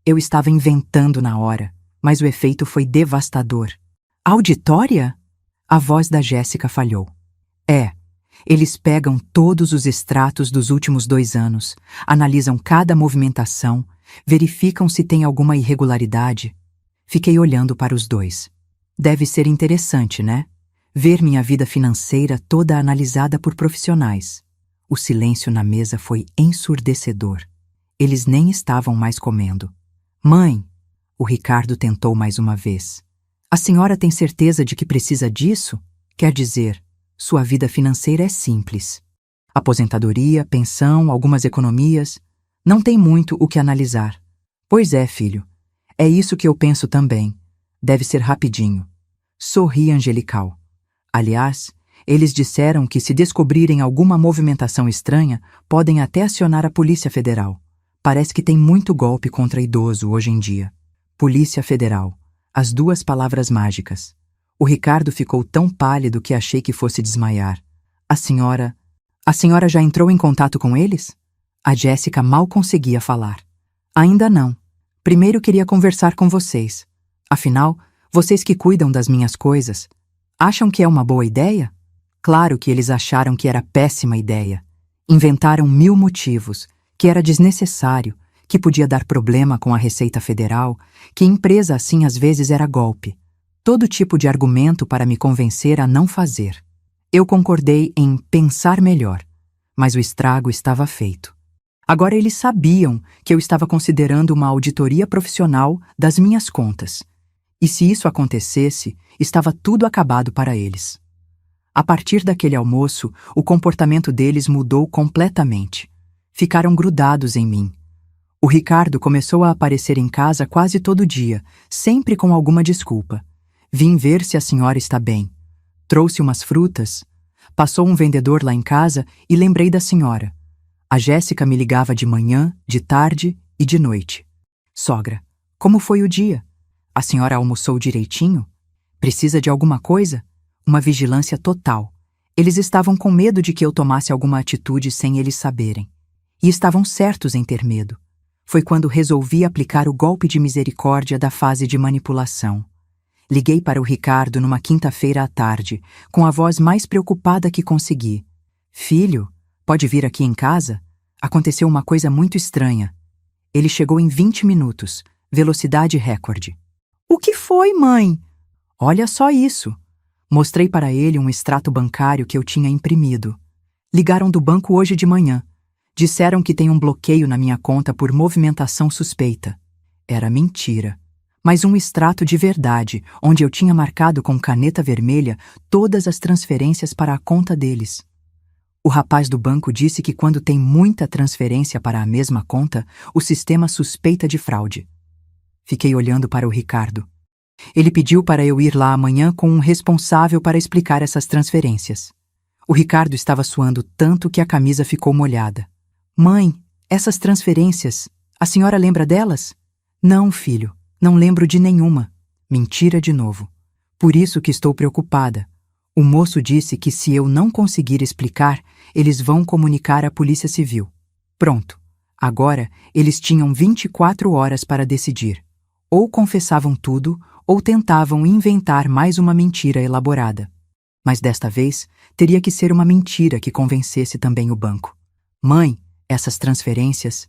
Eu estava inventando na hora, mas o efeito foi devastador. Auditória? A voz da Jéssica falhou. Eles pegam todos os extratos dos últimos 2 anos, analisam cada movimentação, verificam se tem alguma irregularidade. Fiquei olhando para os dois. Deve ser interessante, né? Ver minha vida financeira toda analisada por profissionais. O silêncio na mesa foi ensurdecedor. Eles nem estavam mais comendo. Mãe, o Ricardo tentou mais uma vez. A senhora tem certeza de que precisa disso? Quer dizer, sua vida financeira é simples. Aposentadoria, pensão, algumas economias. Não tem muito o que analisar. Pois é, filho. É isso que eu penso também. Deve ser rapidinho. Sorri angelical. Aliás, eles disseram que se descobrirem alguma movimentação estranha, podem até acionar a Polícia Federal. Parece que tem muito golpe contra idoso hoje em dia. Polícia Federal. As duas palavras mágicas. O Ricardo ficou tão pálido que achei que fosse desmaiar. A senhora já entrou em contato com eles? A Jéssica mal conseguia falar. Ainda não. Primeiro queria conversar com vocês. Afinal, vocês que cuidam das minhas coisas, acham que é uma boa ideia? Claro que eles acharam que era péssima ideia. Inventaram 1000 motivos, que era desnecessário, que podia dar problema com a Receita Federal, que empresa assim às vezes era golpe. Todo tipo de argumento para me convencer a não fazer. Eu concordei em pensar melhor, mas o estrago estava feito. Agora eles sabiam que eu estava considerando uma auditoria profissional das minhas contas. E se isso acontecesse, estava tudo acabado para eles. A partir daquele almoço, o comportamento deles mudou completamente. Ficaram grudados em mim. O Ricardo começou a aparecer em casa quase todo dia, sempre com alguma desculpa. Vim ver se a senhora está bem. Trouxe umas frutas. Passou um vendedor lá em casa e lembrei da senhora. A Jéssica me ligava de manhã, de tarde e de noite. Sogra, como foi o dia? A senhora almoçou direitinho? Precisa de alguma coisa? Uma vigilância total. Eles estavam com medo de que eu tomasse alguma atitude sem eles saberem. E estavam certos em ter medo. Foi quando resolvi aplicar o golpe de misericórdia da fase de manipulação. Liguei para o Ricardo numa quinta-feira à tarde, com a voz mais preocupada que consegui. Filho, pode vir aqui em casa? Aconteceu uma coisa muito estranha. Ele chegou em 20 minutos, velocidade recorde. O que foi, mãe? Olha só isso. Mostrei para ele um extrato bancário que eu tinha imprimido. Ligaram do banco hoje de manhã. Disseram que tem um bloqueio na minha conta por movimentação suspeita. Era mentira. Mas um extrato de verdade, onde eu tinha marcado com caneta vermelha todas as transferências para a conta deles. O rapaz do banco disse que quando tem muita transferência para a mesma conta, o sistema suspeita de fraude. Fiquei olhando para o Ricardo. Ele pediu para eu ir lá amanhã com um responsável para explicar essas transferências. O Ricardo estava suando tanto que a camisa ficou molhada. Mãe, essas transferências, a senhora lembra delas? Não, filho, não lembro de nenhuma. Mentira de novo. Por isso que estou preocupada. O moço disse que se eu não conseguir explicar, eles vão comunicar à Polícia Civil. Pronto. Agora, eles tinham 24 horas para decidir. Ou confessavam tudo, ou tentavam inventar mais uma mentira elaborada. Mas desta vez, teria que ser uma mentira que convencesse também o banco. Mãe, essas transferências,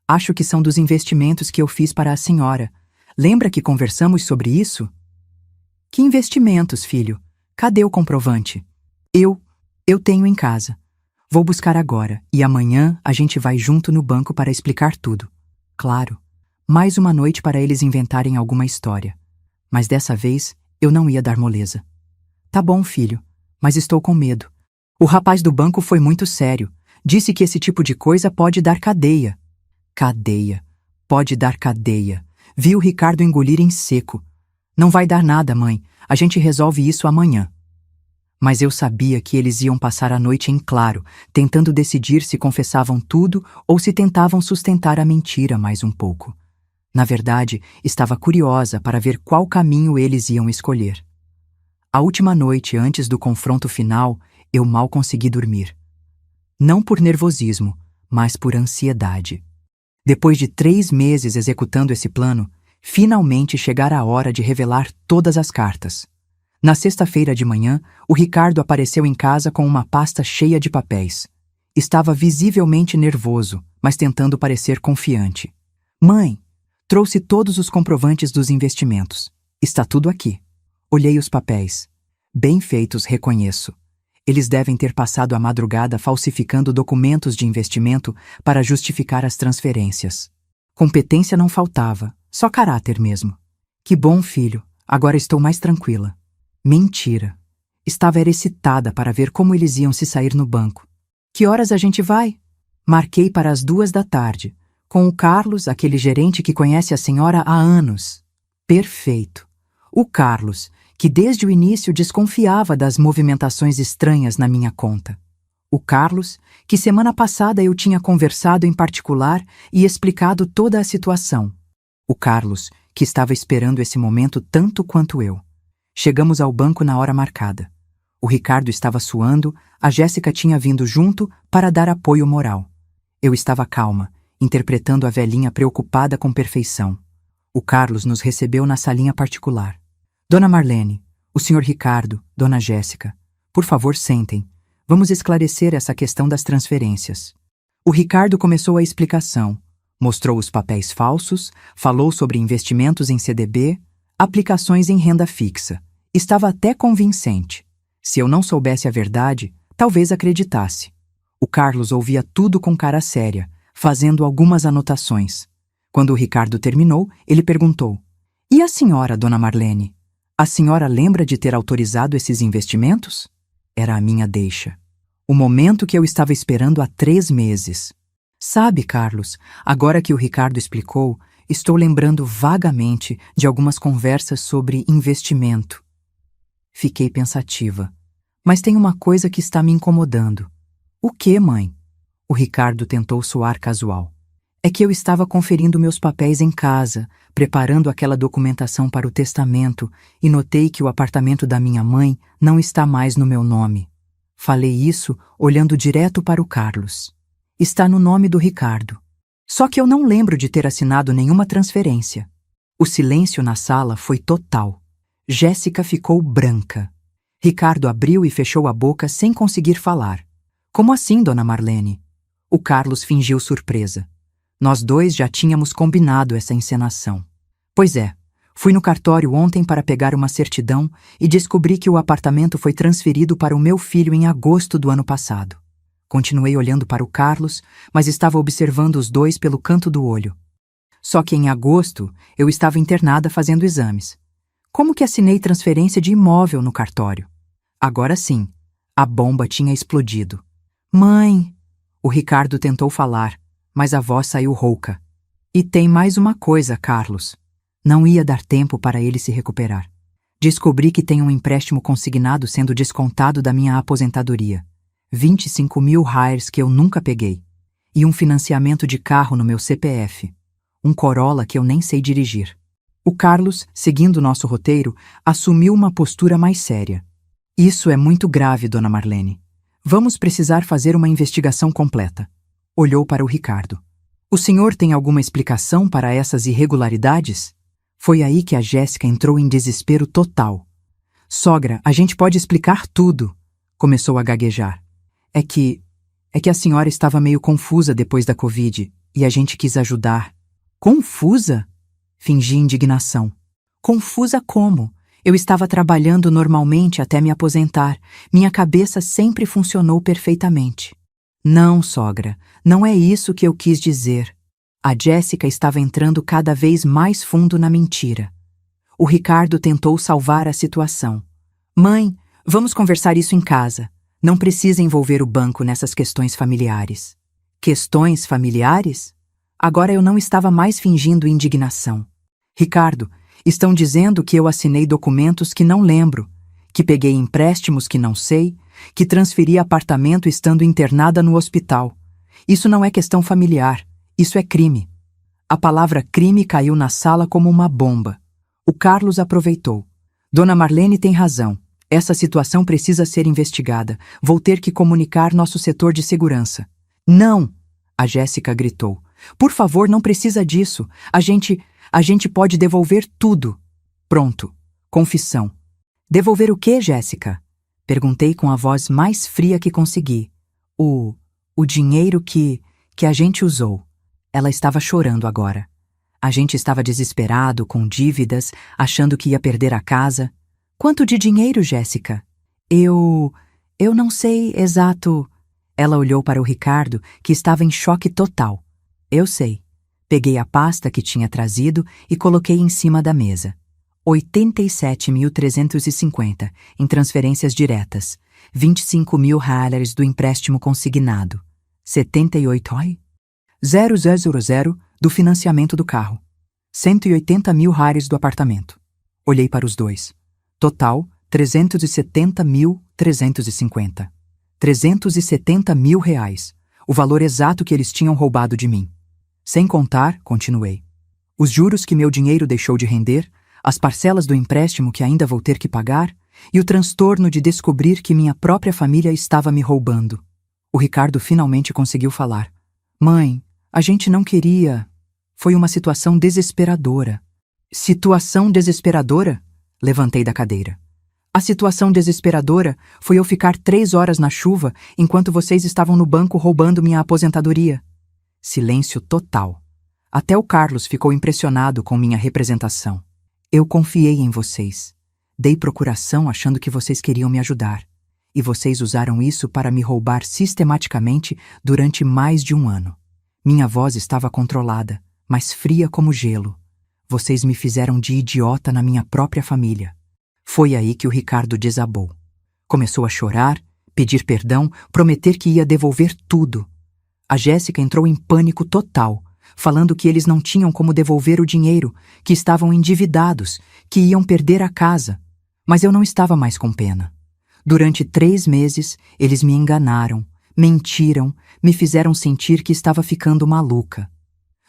acho que são dos investimentos que eu fiz para a senhora. Lembra que conversamos sobre isso? Que investimentos, filho? Cadê o comprovante? Eu tenho em casa. Vou buscar agora e amanhã a gente vai junto no banco para explicar tudo. Claro, mais uma noite para eles inventarem alguma história. Mas dessa vez eu não ia dar moleza. Tá bom, filho, mas estou com medo. O rapaz do banco foi muito sério. Disse que esse tipo de coisa pode dar cadeia. Cadeia. Pode dar cadeia. Vi o Ricardo engolir em seco. Não vai dar nada, mãe. A gente resolve isso amanhã. Mas eu sabia que eles iam passar a noite em claro, tentando decidir se confessavam tudo ou se tentavam sustentar a mentira mais um pouco. Na verdade, estava curiosa para ver qual caminho eles iam escolher. A última noite antes do confronto final, eu mal consegui dormir. Não por nervosismo, mas por ansiedade. Depois de 3 meses executando esse plano, finalmente chegara a hora de revelar todas as cartas. Na sexta-feira de manhã, o Ricardo apareceu em casa com uma pasta cheia de papéis. Estava visivelmente nervoso, mas tentando parecer confiante. Mãe, trouxe todos os comprovantes dos investimentos. Está tudo aqui. Olhei os papéis. Bem feitos, reconheço. Eles devem ter passado a madrugada falsificando documentos de investimento para justificar as transferências. Competência não faltava, só caráter mesmo. Que bom, filho, agora estou mais tranquila. Mentira. Estava excitada para ver como eles iam se sair no banco. Que horas a gente vai? Marquei para as 2 da tarde, com o Carlos, aquele gerente que conhece a senhora há anos. Perfeito. O Carlos, que desde o início desconfiava das movimentações estranhas na minha conta. O Carlos, que semana passada eu tinha conversado em particular e explicado toda a situação. O Carlos, que estava esperando esse momento tanto quanto eu. Chegamos ao banco na hora marcada. O Ricardo estava suando, a Jéssica tinha vindo junto para dar apoio moral. Eu estava calma, interpretando a velhinha preocupada com perfeição. O Carlos nos recebeu na salinha particular. Dona Marlene, o senhor Ricardo, Dona Jéssica, por favor sentem. Vamos esclarecer essa questão das transferências. O Ricardo começou a explicação. Mostrou os papéis falsos, falou sobre investimentos em CDB, aplicações em renda fixa. Estava até convincente. Se eu não soubesse a verdade, talvez acreditasse. O Carlos ouvia tudo com cara séria, fazendo algumas anotações. Quando o Ricardo terminou, ele perguntou: "E a senhora, Dona Marlene? A senhora lembra de ter autorizado esses investimentos?" Era a minha deixa. O momento que eu estava esperando há 3 meses. Sabe, Carlos, agora que o Ricardo explicou, estou lembrando vagamente de algumas conversas sobre investimento. Fiquei pensativa. Mas tem uma coisa que está me incomodando. O quê, mãe? O Ricardo tentou soar casual. É que eu estava conferindo meus papéis em casa, preparando aquela documentação para o testamento, e notei que o apartamento da minha mãe não está mais no meu nome. Falei isso olhando direto para o Carlos. Está no nome do Ricardo. Só que eu não lembro de ter assinado nenhuma transferência. O silêncio na sala foi total. Jéssica ficou branca. Ricardo abriu e fechou a boca sem conseguir falar. Como assim, Dona Marlene? O Carlos fingiu surpresa. Nós dois já tínhamos combinado essa encenação. Pois é, fui no cartório ontem para pegar uma certidão e descobri que o apartamento foi transferido para o meu filho em agosto do ano passado. Continuei olhando para o Carlos, mas estava observando os dois pelo canto do olho. Só que em agosto eu estava internada fazendo exames. Como que assinei transferência de imóvel no cartório? Agora sim, a bomba tinha explodido. Mãe! O Ricardo tentou falar, mas a voz saiu rouca. E tem mais uma coisa, Carlos. Não ia dar tempo para ele se recuperar. Descobri que tem um empréstimo consignado sendo descontado da minha aposentadoria. 25.000 reais que eu nunca peguei. E um financiamento de carro no meu CPF. Um Corolla que eu nem sei dirigir. O Carlos, seguindo nosso roteiro, assumiu uma postura mais séria. Isso é muito grave, Dona Marlene. Vamos precisar fazer uma investigação completa. Olhou para o Ricardo. O senhor tem alguma explicação para essas irregularidades? Foi aí que a Jéssica entrou em desespero total. Sogra, a gente pode explicar tudo, começou a gaguejar. É que a senhora estava meio confusa depois da Covid e a gente quis ajudar. Confusa? Fingi indignação. Confusa como? Eu estava trabalhando normalmente até me aposentar. Minha cabeça sempre funcionou perfeitamente. Não, sogra, não é isso que eu quis dizer. A Jéssica estava entrando cada vez mais fundo na mentira. O Ricardo tentou salvar a situação. Mãe, vamos conversar isso em casa. Não precisa envolver o banco nessas questões familiares. Questões familiares? Agora eu não estava mais fingindo indignação. Ricardo, estão dizendo que eu assinei documentos que não lembro, que peguei empréstimos que não sei, que transferi apartamento estando internada no hospital. Isso não é questão familiar, isso é crime. A palavra crime caiu na sala como uma bomba. O Carlos aproveitou. Dona Marlene tem razão. Essa situação precisa ser investigada. Vou ter que comunicar nosso setor de segurança. Não! A Jéssica gritou. Por favor, não precisa disso. A gente pode devolver tudo. Pronto. Confissão. Devolver o quê, Jéssica? Perguntei com a voz mais fria que consegui. O dinheiro que a gente usou. Ela estava chorando agora. A gente estava desesperado, com dívidas, achando que ia perder a casa. Quanto de dinheiro, Jéssica? Eu não sei exato. Ela olhou para o Ricardo, que estava em choque total. Eu sei. Peguei a pasta que tinha trazido e coloquei em cima da mesa. 87.350 em transferências diretas. 25.000 reais do empréstimo consignado. 78.000 do financiamento do carro. 180.000 reais do apartamento. Olhei para os dois. Total, 370.350. 370.000 reais. O valor exato que eles tinham roubado de mim. Sem contar, continuei, os juros que meu dinheiro deixou de render, as parcelas do empréstimo que ainda vou ter que pagar e o transtorno de descobrir que minha própria família estava me roubando. O Ricardo finalmente conseguiu falar. Mãe, a gente não queria. Foi uma situação desesperadora. Situação desesperadora? Levantei da cadeira. A situação desesperadora foi eu ficar 3 horas na chuva enquanto vocês estavam no banco roubando minha aposentadoria. Silêncio total. Até o Carlos ficou impressionado com minha representação. Eu confiei em vocês. Dei procuração achando que vocês queriam me ajudar. E vocês usaram isso para me roubar sistematicamente durante mais de 1 ano. Minha voz estava controlada, mas fria como gelo. Vocês me fizeram de idiota na minha própria família. Foi aí que o Ricardo desabou. Começou a chorar, pedir perdão, prometer que ia devolver tudo. A Jéssica entrou em pânico total, falando que eles não tinham como devolver o dinheiro, que estavam endividados, que iam perder a casa. Mas eu não estava mais com pena. Durante 3 meses, eles me enganaram, mentiram, me fizeram sentir que estava ficando maluca.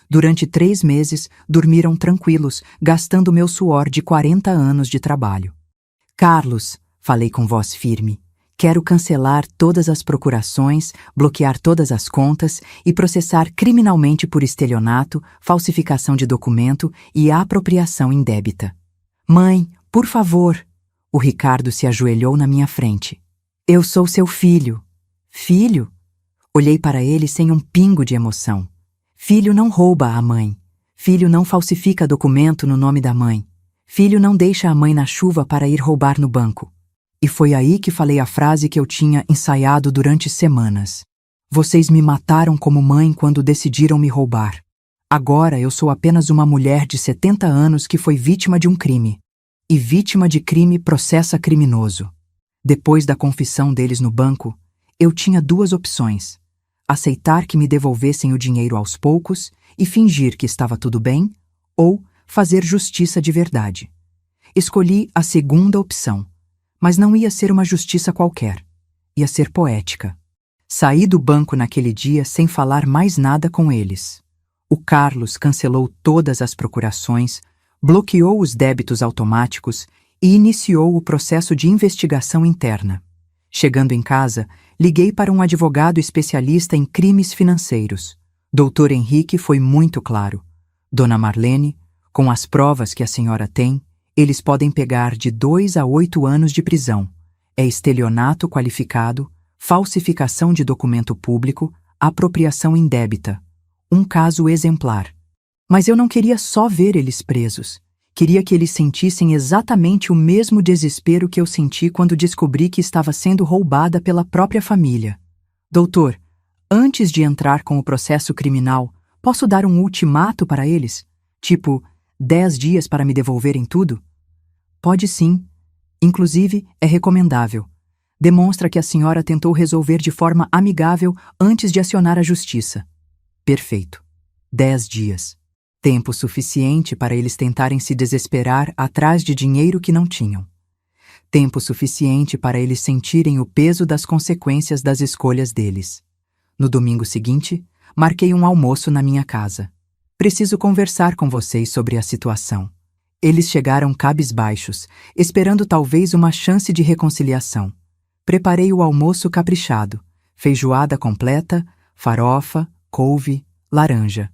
Durante 3 meses, dormiram tranquilos, gastando meu suor de 40 anos de trabalho. Carlos, falei com voz firme, quero cancelar todas as procurações, bloquear todas as contas e processar criminalmente por estelionato, falsificação de documento e apropriação indébita. Mãe, por favor. O Ricardo se ajoelhou na minha frente. Eu sou seu filho. Filho? Olhei para ele sem um pingo de emoção. Filho não rouba a mãe. Filho não falsifica documento no nome da mãe. Filho não deixa a mãe na chuva para ir roubar no banco. E foi aí que falei a frase que eu tinha ensaiado durante semanas. Vocês me mataram como mãe quando decidiram me roubar. Agora eu sou apenas uma mulher de 70 anos que foi vítima de um crime. E vítima de crime processa criminoso. Depois da confissão deles no banco, eu tinha 2 opções. Aceitar que me devolvessem o dinheiro aos poucos e fingir que estava tudo bem, ou fazer justiça de verdade. Escolhi a segunda opção, mas não ia ser uma justiça qualquer. Ia ser poética. Saí do banco naquele dia sem falar mais nada com eles. O Carlos cancelou todas as procurações, bloqueou os débitos automáticos e iniciou o processo de investigação interna. Chegando em casa, liguei para um advogado especialista em crimes financeiros. Dr. Henrique foi muito claro. Dona Marlene, com as provas que a senhora tem, eles podem pegar de 2 a 8 anos de prisão. É estelionato qualificado, falsificação de documento público, apropriação indébita. Um caso exemplar. Mas eu não queria só ver eles presos. Queria que eles sentissem exatamente o mesmo desespero que eu senti quando descobri que estava sendo roubada pela própria família. Doutor, antes de entrar com o processo criminal, posso dar um ultimato para eles? Tipo, 10 dias para me devolverem tudo? Pode sim. Inclusive, é recomendável. Demonstra que a senhora tentou resolver de forma amigável antes de acionar a justiça. Perfeito. 10 dias. Tempo suficiente para eles tentarem se desesperar atrás de dinheiro que não tinham. Tempo suficiente para eles sentirem o peso das consequências das escolhas deles. No domingo seguinte, marquei um almoço na minha casa. Preciso conversar com vocês sobre a situação. Eles chegaram cabisbaixos, esperando talvez uma chance de reconciliação. Preparei o almoço caprichado, feijoada completa, farofa, couve, laranja.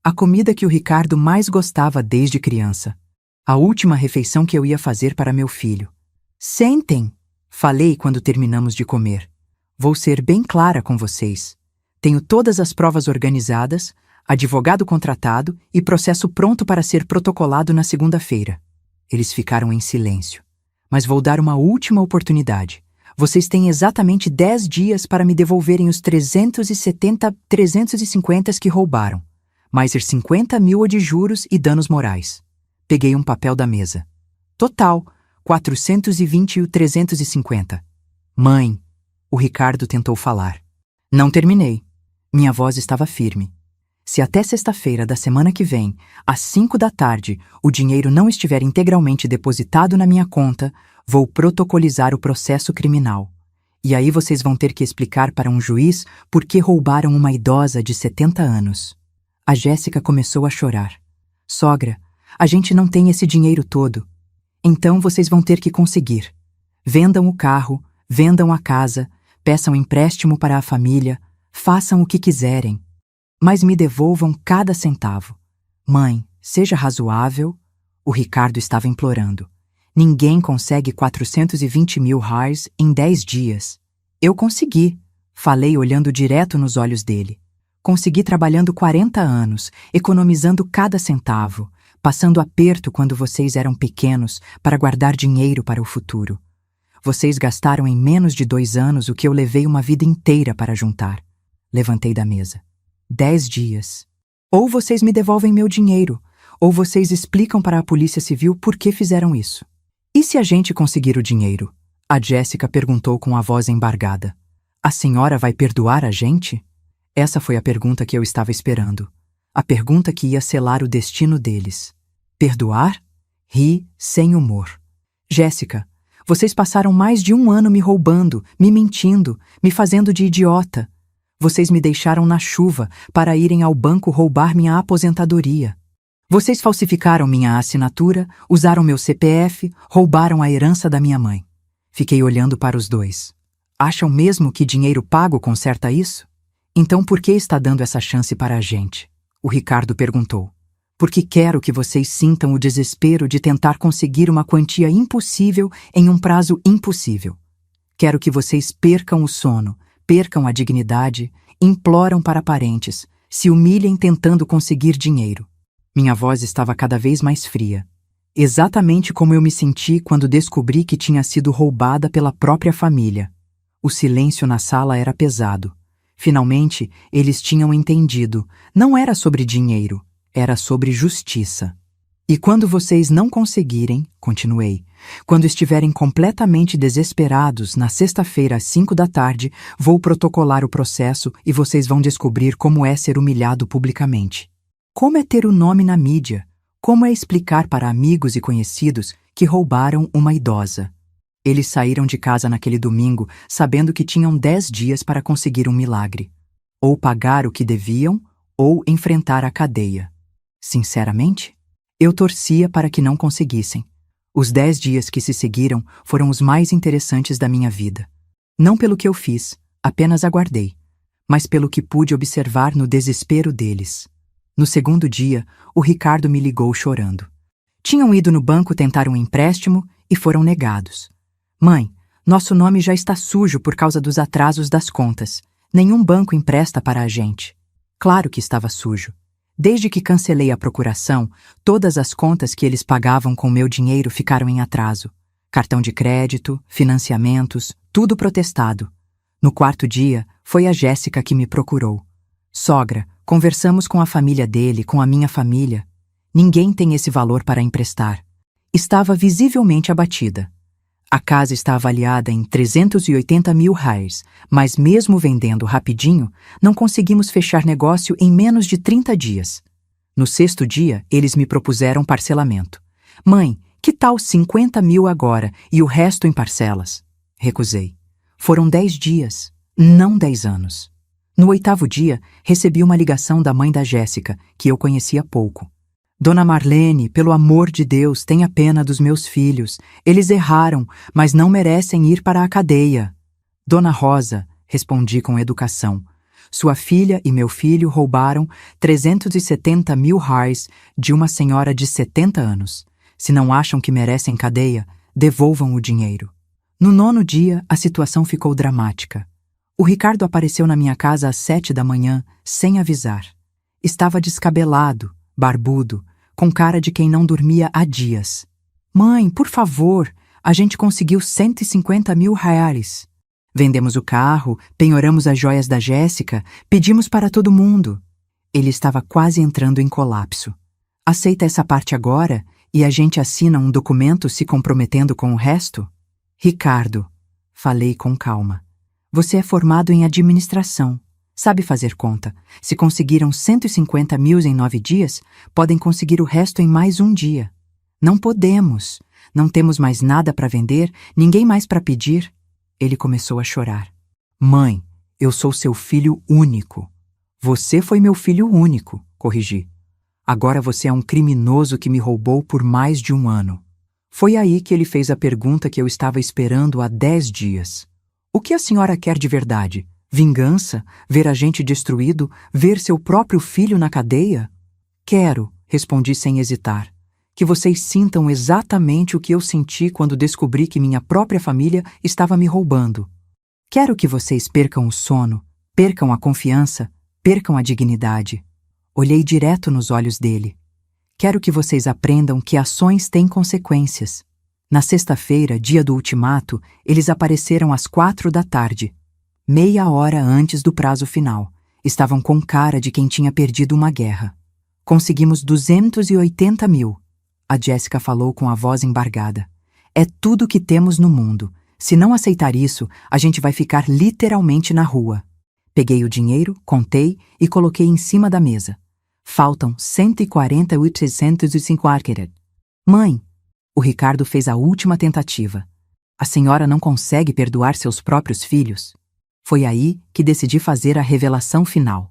A comida que o Ricardo mais gostava desde criança. A última refeição que eu ia fazer para meu filho. Sentem! Falei quando terminamos de comer. Vou ser bem clara com vocês. Tenho todas as provas organizadas, advogado contratado e processo pronto para ser protocolado na segunda-feira. Eles ficaram em silêncio. Mas vou dar uma última oportunidade. Vocês têm exatamente 10 dias para me devolverem os 350 que roubaram, mais os 50 mil de juros e danos morais. Peguei um papel da mesa. Total, 420 e o 350. Mãe, o Ricardo tentou falar. Não terminei. Minha voz estava firme. Se até sexta-feira da semana que vem, às 5 da tarde, o dinheiro não estiver integralmente depositado na minha conta, vou protocolizar o processo criminal. E aí vocês vão ter que explicar para um juiz por que roubaram uma idosa de 70 anos. A Jéssica começou a chorar. Sogra, a gente não tem esse dinheiro todo. Então vocês vão ter que conseguir. Vendam o carro, vendam a casa, peçam empréstimo para a família, façam o que quiserem. Mas me devolvam cada centavo. Mãe, seja razoável. O Ricardo estava implorando. Ninguém consegue 420 mil reais em 10 dias. Eu consegui, falei olhando direto nos olhos dele. Consegui trabalhando 40 anos, economizando cada centavo, passando aperto quando vocês eram pequenos para guardar dinheiro para o futuro. Vocês gastaram em menos de 2 anos o que eu levei uma vida inteira para juntar. Levantei da mesa. 10 dias. Ou vocês me devolvem meu dinheiro, ou vocês explicam para a Polícia Civil por que fizeram isso. E se a gente conseguir o dinheiro? A Jéssica perguntou com a voz embargada. A senhora vai perdoar a gente? Essa foi a pergunta que eu estava esperando. A pergunta que ia selar o destino deles. Perdoar? Ri, sem humor. Jéssica, vocês passaram mais de 1 ano me roubando, me mentindo, me fazendo de idiota. Vocês me deixaram na chuva para irem ao banco roubar minha aposentadoria. Vocês falsificaram minha assinatura, usaram meu CPF, roubaram a herança da minha mãe. Fiquei olhando para os dois. Acham mesmo que dinheiro pago conserta isso? Então por que está dando essa chance para a gente? O Ricardo perguntou. Porque quero que vocês sintam o desespero de tentar conseguir uma quantia impossível em um prazo impossível. Quero que vocês percam o sono, percam a dignidade, imploram para parentes, se humilhem tentando conseguir dinheiro. Minha voz estava cada vez mais fria. Exatamente como eu me senti quando descobri que tinha sido roubada pela própria família. O silêncio na sala era pesado. Finalmente, eles tinham entendido. Não era sobre dinheiro, era sobre justiça. E quando vocês não conseguirem, continuei, quando estiverem completamente desesperados, na sexta-feira às 5 da tarde, vou protocolar o processo e vocês vão descobrir como é ser humilhado publicamente. Como é ter o nome na mídia? Como é explicar para amigos e conhecidos que roubaram uma idosa? Eles saíram de casa naquele domingo sabendo que tinham 10 dias para conseguir um milagre. Ou pagar o que deviam, ou enfrentar a cadeia. Sinceramente, eu torcia para que não conseguissem. Os 10 dias que se seguiram foram os mais interessantes da minha vida. Não pelo que eu fiz, apenas aguardei, mas pelo que pude observar no desespero deles. No segundo dia, o Ricardo me ligou chorando. Tinham ido no banco tentar um empréstimo e foram negados. Mãe, nosso nome já está sujo por causa dos atrasos das contas. Nenhum banco empresta para a gente. Claro que estava sujo. Desde que cancelei a procuração, todas as contas que eles pagavam com meu dinheiro ficaram em atraso. Cartão de crédito, financiamentos, tudo protestado. No quarto dia, foi a Jéssica que me procurou. Sogra, conversamos com a família dele, com a minha família. Ninguém tem esse valor para emprestar. Estava visivelmente abatida. A casa está avaliada em 380 mil reais, mas mesmo vendendo rapidinho, não conseguimos fechar negócio em menos de 30 dias. No sexto dia, eles me propuseram parcelamento. Mãe, que tal 50 mil agora e o resto em parcelas? Recusei. Foram 10 dias, não 10 anos. No 8º dia, recebi uma ligação da mãe da Jéssica, que eu conhecia pouco. Dona Marlene, pelo amor de Deus, tenha pena dos meus filhos. Eles erraram, mas não merecem ir para a cadeia. Dona Rosa, respondi com educação. Sua filha e meu filho roubaram 370 mil reais de uma senhora de 70 anos. Se não acham que merecem cadeia, devolvam o dinheiro. No 9º dia, a situação ficou dramática. O Ricardo apareceu na minha casa às 7 da manhã, sem avisar. Estava descabelado, barbudo, com cara de quem não dormia há dias. Mãe, por favor, A gente conseguiu 150 mil reais. Vendemos o carro, penhoramos as joias da Jéssica, pedimos para todo mundo. Ele estava quase entrando em colapso. Aceita essa parte agora e a gente assina um documento se comprometendo com o resto? Ricardo, falei com calma. Você é formado em administração. Sabe fazer conta. Se conseguiram 150 mil em 9 dias, podem conseguir o resto em mais um dia. Não podemos. Não temos mais nada para vender, ninguém mais para pedir. Ele começou a chorar. Mãe, eu sou seu filho único. Você foi meu filho único, corrigi. Agora você é um criminoso que me roubou por mais de 1 ano. Foi aí que ele fez a pergunta que eu estava esperando há 10 dias. O que a senhora quer de verdade? Vingança? Ver a gente destruído? Ver seu próprio filho na cadeia? Quero, respondi sem hesitar. Que vocês sintam exatamente o que eu senti quando descobri que minha própria família estava me roubando. Quero que vocês percam o sono, percam a confiança, percam a dignidade. Olhei direto nos olhos dele. Quero que vocês aprendam que ações têm consequências. Na sexta-feira, dia do ultimato, eles apareceram às 4 da tarde, meia hora antes do prazo final. Estavam com cara de quem tinha perdido uma guerra. Conseguimos 280 mil. A Jéssica falou com a voz embargada. É tudo que temos no mundo. Se não aceitar isso, a gente vai ficar literalmente na rua. Peguei o dinheiro, contei e coloquei em cima da mesa. Faltam 148,650. Mãe, o Ricardo fez a última tentativa. A senhora não consegue perdoar seus próprios filhos? Foi aí que decidi fazer a revelação final.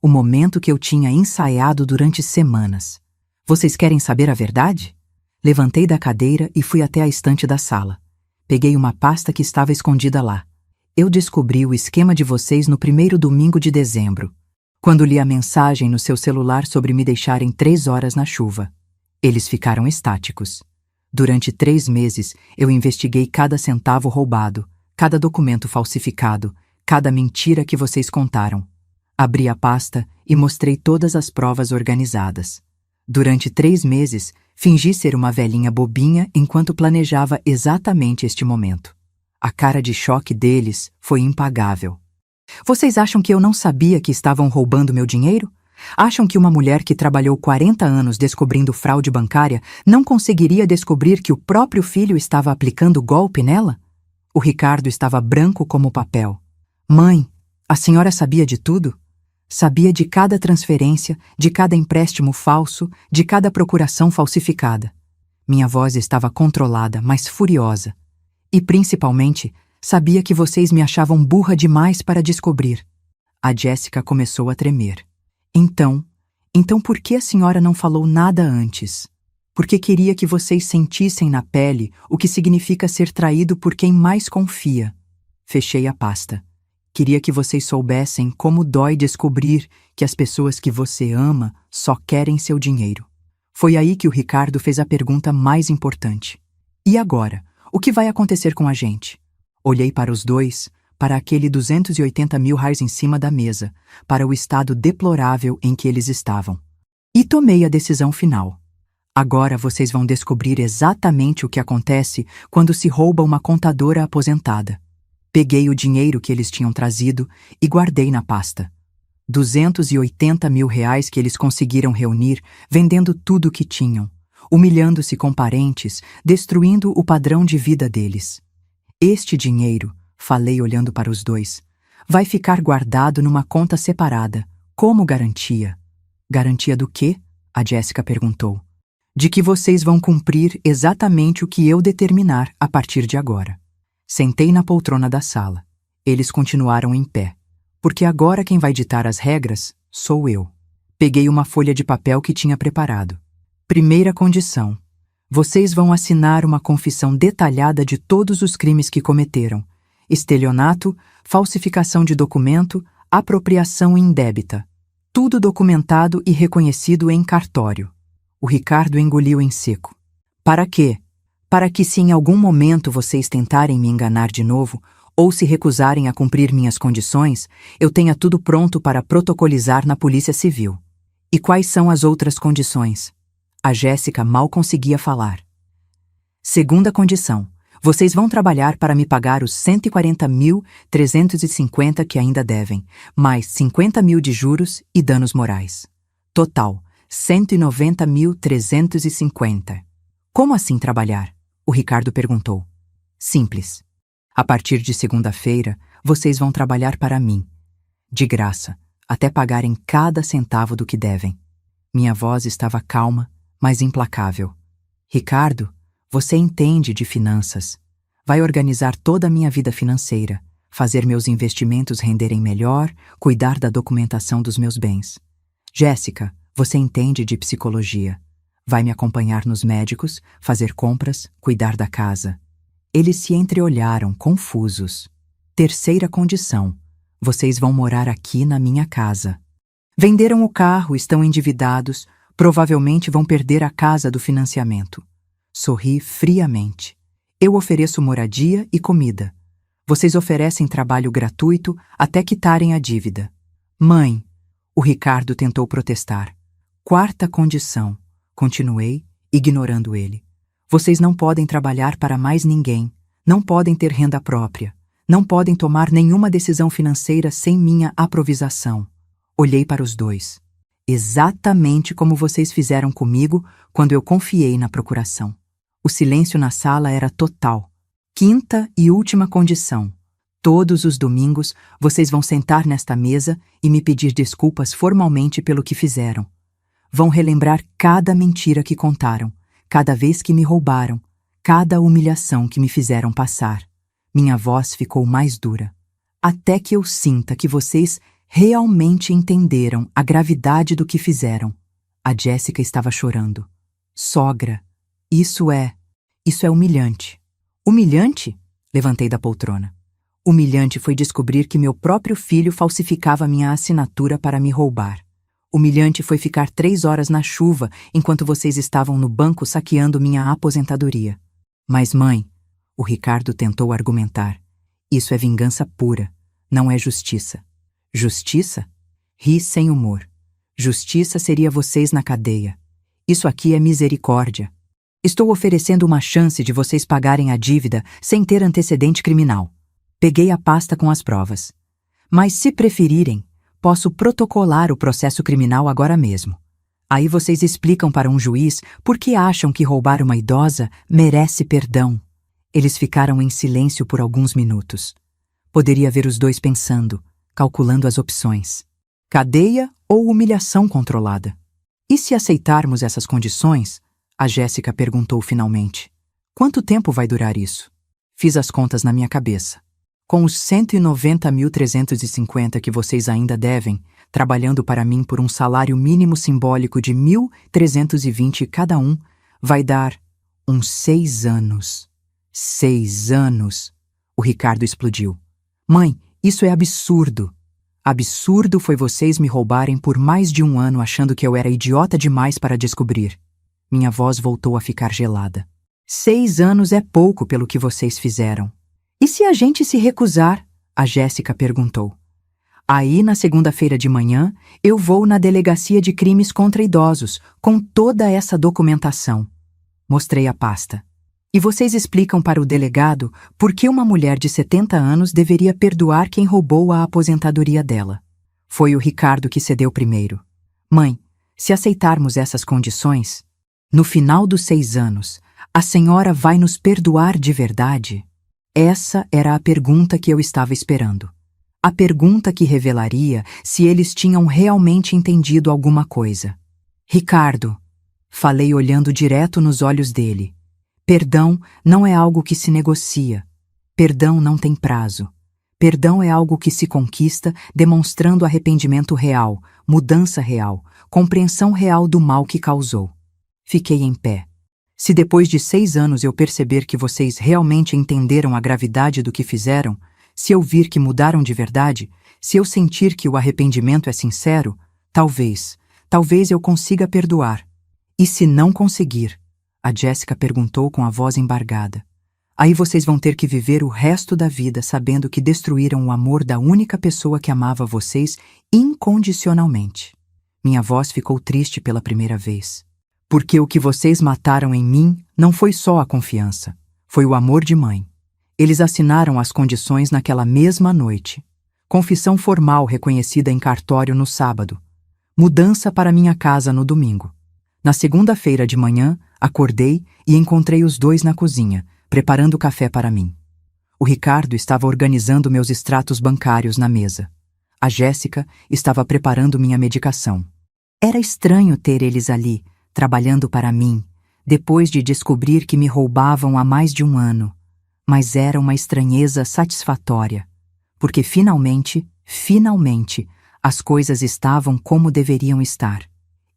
O momento que eu tinha ensaiado durante semanas. Vocês querem saber a verdade? Levantei da cadeira e fui até a estante da sala. Peguei uma pasta que estava escondida lá. Eu descobri o esquema de vocês no primeiro domingo de dezembro, quando li a mensagem no seu celular sobre me deixarem 3 horas na chuva. Eles ficaram estáticos. Durante 3 meses, eu investiguei cada centavo roubado, cada documento falsificado, cada mentira que vocês contaram. Abri a pasta e mostrei todas as provas organizadas. Durante 3 meses, fingi ser uma velhinha bobinha enquanto planejava exatamente este momento. A cara de choque deles foi impagável. Vocês acham que eu não sabia que estavam roubando meu dinheiro? Acham que uma mulher que trabalhou 40 anos descobrindo fraude bancária não conseguiria descobrir que o próprio filho estava aplicando golpe nela? O Ricardo estava branco como papel. Mãe, a senhora sabia de tudo? Sabia de cada transferência, de cada empréstimo falso, de cada procuração falsificada. Minha voz estava controlada, mas furiosa. E, principalmente, sabia que vocês me achavam burra demais para descobrir. A Jéssica começou a tremer. Então por que a senhora não falou nada antes? Porque queria que vocês sentissem na pele o que significa ser traído por quem mais confia. Fechei a pasta. Queria que vocês soubessem como dói descobrir que as pessoas que você ama só querem seu dinheiro. Foi aí que o Ricardo fez a pergunta mais importante. E agora? O que vai acontecer com a gente? Olhei para os dois, para aquele 280 mil reais em cima da mesa, para o estado deplorável em que eles estavam. E tomei a decisão final. Agora vocês vão descobrir exatamente o que acontece quando se rouba uma contadora aposentada. Peguei o dinheiro que eles tinham trazido e guardei na pasta. 280 mil reais que eles conseguiram reunir vendendo tudo o que tinham, humilhando-se com parentes, destruindo o padrão de vida deles. Este dinheiro, falei olhando para os dois, vai ficar guardado numa conta separada, como garantia. Garantia do quê? A Jéssica perguntou. De que vocês vão cumprir exatamente o que eu determinar a partir de agora. Sentei na poltrona da sala. Eles continuaram em pé, porque agora quem vai ditar as regras sou eu. Peguei uma folha de papel que tinha preparado. Primeira condição. Vocês vão assinar uma confissão detalhada de todos os crimes que cometeram. Estelionato, falsificação de documento, apropriação indébita. Tudo documentado e reconhecido em cartório. O Ricardo engoliu em seco. Para quê? Para que se em algum momento vocês tentarem me enganar de novo, ou se recusarem a cumprir minhas condições, eu tenha tudo pronto para protocolizar na Polícia Civil. E quais são as outras condições? A Jéssica mal conseguia falar. Segunda condição. Vocês vão trabalhar para me pagar os 140.350 que ainda devem, mais 50 mil de juros e danos morais. Total, 190.350. Como assim trabalhar? O Ricardo perguntou. Simples. A partir de segunda-feira, vocês vão trabalhar para mim. De graça, até pagarem cada centavo do que devem. Minha voz estava calma, mas implacável. Ricardo, você entende de finanças. Vai organizar toda a minha vida financeira, fazer meus investimentos renderem melhor, cuidar da documentação dos meus bens. Jéssica, você entende de psicologia. Vai me acompanhar nos médicos, fazer compras, cuidar da casa. Eles se entreolharam, confusos. Terceira condição. Vocês vão morar aqui na minha casa. Venderam o carro, estão endividados, provavelmente vão perder a casa do financiamento. Sorri friamente. Eu ofereço moradia e comida. Vocês oferecem trabalho gratuito até quitarem a dívida. Mãe, o Ricardo tentou protestar. Quarta condição. Continuei, ignorando ele. Vocês não podem trabalhar para mais ninguém, não podem ter renda própria, não podem tomar nenhuma decisão financeira sem minha aprovisação. Olhei para os dois. Exatamente como vocês fizeram comigo quando eu confiei na procuração. O silêncio na sala era total. Quinta e última condição. Todos os domingos, vocês vão sentar nesta mesa e me pedir desculpas formalmente pelo que fizeram. Vão relembrar cada mentira que contaram, cada vez que me roubaram, cada humilhação que me fizeram passar. Minha voz ficou mais dura. Até que eu sinta que vocês realmente entenderam a gravidade do que fizeram. A Jéssica estava chorando. Sogra, isso é humilhante. Humilhante? Levantei da poltrona. Humilhante foi descobrir que meu próprio filho falsificava minha assinatura para me roubar. Humilhante foi ficar 3 horas na chuva enquanto vocês estavam no banco saqueando minha aposentadoria. Mas, mãe, o Ricardo tentou argumentar, isso é vingança pura, não é justiça. Justiça? Ri sem humor. Justiça seria vocês na cadeia. Isso aqui é misericórdia. Estou oferecendo uma chance de vocês pagarem a dívida sem ter antecedente criminal. Peguei a pasta com as provas. Mas se preferirem, posso protocolar o processo criminal agora mesmo. Aí vocês explicam para um juiz por que acham que roubar uma idosa merece perdão. Eles ficaram em silêncio por alguns minutos. Poderia ver os dois pensando, calculando as opções. Cadeia ou humilhação controlada? E se aceitarmos essas condições? A Jéssica perguntou finalmente. Quanto tempo vai durar isso? Fiz as contas na minha cabeça. Com os 190.350 que vocês ainda devem, trabalhando para mim por um salário mínimo simbólico de 1.320 cada um, vai dar uns 6 anos. 6 anos! O Ricardo explodiu. Mãe, isso é absurdo. Absurdo foi vocês me roubarem por mais de 1 ano achando que eu era idiota demais para descobrir. Minha voz voltou a ficar gelada. 6 anos é pouco pelo que vocês fizeram. E se a gente se recusar? A Jéssica perguntou. Aí, na segunda-feira de manhã, eu vou na Delegacia de Crimes contra Idosos, com toda essa documentação. Mostrei a pasta. E vocês explicam para o delegado por que uma mulher de 70 anos deveria perdoar quem roubou a aposentadoria dela. Foi o Ricardo que cedeu primeiro. Mãe, se aceitarmos essas condições, no final dos 6 anos, a senhora vai nos perdoar de verdade? Essa era a pergunta que eu estava esperando. A pergunta que revelaria se eles tinham realmente entendido alguma coisa. Ricardo, falei olhando direto nos olhos dele. Perdão não é algo que se negocia. Perdão não tem prazo. Perdão é algo que se conquista demonstrando arrependimento real, mudança real, compreensão real do mal que causou. Fiquei em pé. Se depois de 6 anos eu perceber que vocês realmente entenderam a gravidade do que fizeram, se eu vir que mudaram de verdade, se eu sentir que o arrependimento é sincero, talvez eu consiga perdoar. E se não conseguir? A Jéssica perguntou com a voz embargada. Aí vocês vão ter que viver o resto da vida sabendo que destruíram o amor da única pessoa que amava vocês incondicionalmente. Minha voz ficou triste pela primeira vez. Porque o que vocês mataram em mim não foi só a confiança, Foi o amor de mãe. Eles assinaram as condições naquela mesma noite. Confissão formal reconhecida em cartório no sábado. Mudança para minha casa no domingo. Na segunda-feira de manhã, acordei e encontrei os dois na cozinha, preparando café para mim. O Ricardo estava organizando meus extratos bancários na mesa. A Jéssica estava preparando minha medicação. Era estranho ter eles ali, trabalhando para mim, depois de descobrir que me roubavam há mais de um ano. Mas era uma estranheza satisfatória, porque finalmente, as coisas estavam como deveriam estar.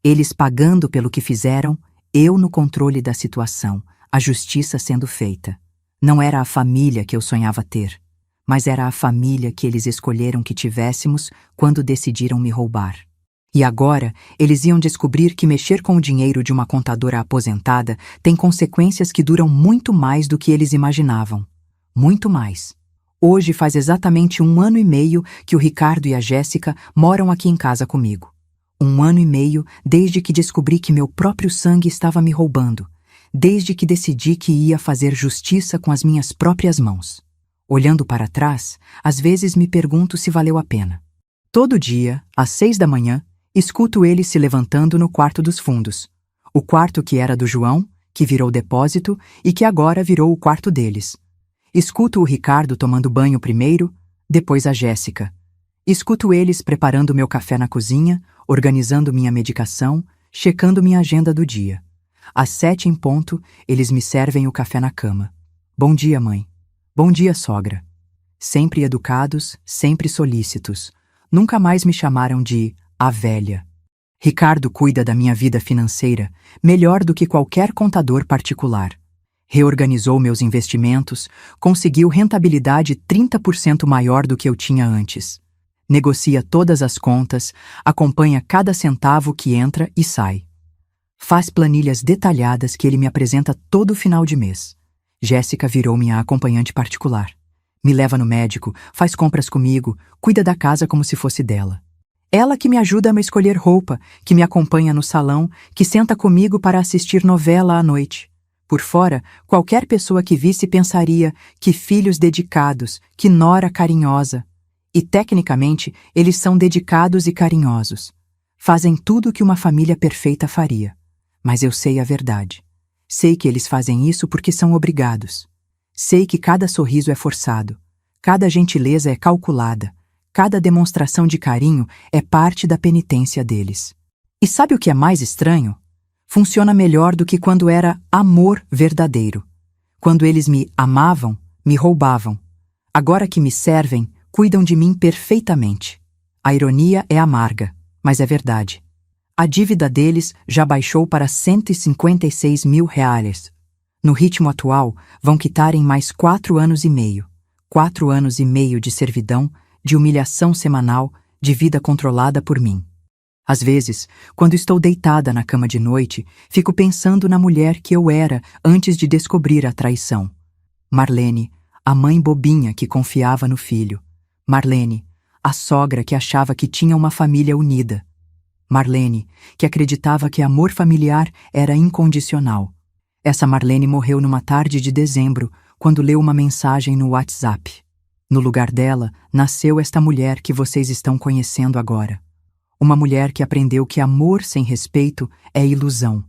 Eles pagando pelo que fizeram, eu no controle da situação, a justiça sendo feita. Não era a família que eu sonhava ter, mas era a família que eles escolheram que tivéssemos quando decidiram me roubar. E agora, eles iam descobrir que mexer com o dinheiro de uma contadora aposentada tem consequências que duram muito mais do que eles imaginavam. Muito mais. Hoje faz exatamente 1 ano e meio que o Ricardo e a Jéssica moram aqui em casa comigo. 1 ano e meio desde que descobri que meu próprio sangue estava me roubando, desde que decidi que ia fazer justiça com as minhas próprias mãos. Olhando para trás, às vezes me pergunto se valeu a pena. Todo dia, às 6 da manhã, escuto ele se levantando no quarto dos fundos. O quarto que era do João, que virou depósito e que agora virou o quarto deles. Escuto o Ricardo tomando banho primeiro, depois a Jéssica. Escuto eles preparando meu café na cozinha, organizando minha medicação, checando minha agenda do dia. Às 7 em ponto, eles me servem o café na cama. Bom dia, mãe. Bom dia, sogra. Sempre educados, sempre solícitos. Nunca mais me chamaram de a velha. Ricardo cuida da minha vida financeira melhor do que qualquer contador particular. Reorganizou meus investimentos, conseguiu rentabilidade 30% maior do que eu tinha antes. Negocia todas as contas, acompanha cada centavo que entra e sai. Faz planilhas detalhadas que ele me apresenta todo final de mês. Jéssica virou minha acompanhante particular. Me leva no médico, faz compras comigo, cuida da casa como se fosse dela. Ela que me ajuda a me escolher roupa, que me acompanha no salão, que senta comigo para assistir novela à noite. Por fora, qualquer pessoa que visse pensaria que filhos dedicados, que nora carinhosa. E, tecnicamente, eles são dedicados e carinhosos. Fazem tudo o que uma família perfeita faria. Mas eu sei a verdade. Sei que eles fazem isso porque são obrigados. Sei que cada sorriso é forçado, cada gentileza é calculada, cada demonstração de carinho é parte da penitência deles. E sabe o que é mais estranho? Funciona melhor do que quando era amor verdadeiro. Quando eles me amavam, me roubavam. Agora que me servem, cuidam de mim perfeitamente. A ironia é amarga, mas é verdade. A dívida deles já baixou para 156 mil reais. No ritmo atual, vão quitar em mais 4 anos e meio. 4 anos e meio de servidão, de humilhação semanal, de vida controlada por mim. Às vezes, quando estou deitada na cama de noite, fico pensando na mulher que eu era antes de descobrir a traição. Marlene, a mãe bobinha que confiava no filho. Marlene, a sogra que achava que tinha uma família unida. Marlene, que acreditava que amor familiar era incondicional. Essa Marlene morreu numa tarde de dezembro, quando leu uma mensagem no WhatsApp. No lugar dela, nasceu esta mulher que vocês estão conhecendo agora. Uma mulher que aprendeu que amor sem respeito é ilusão.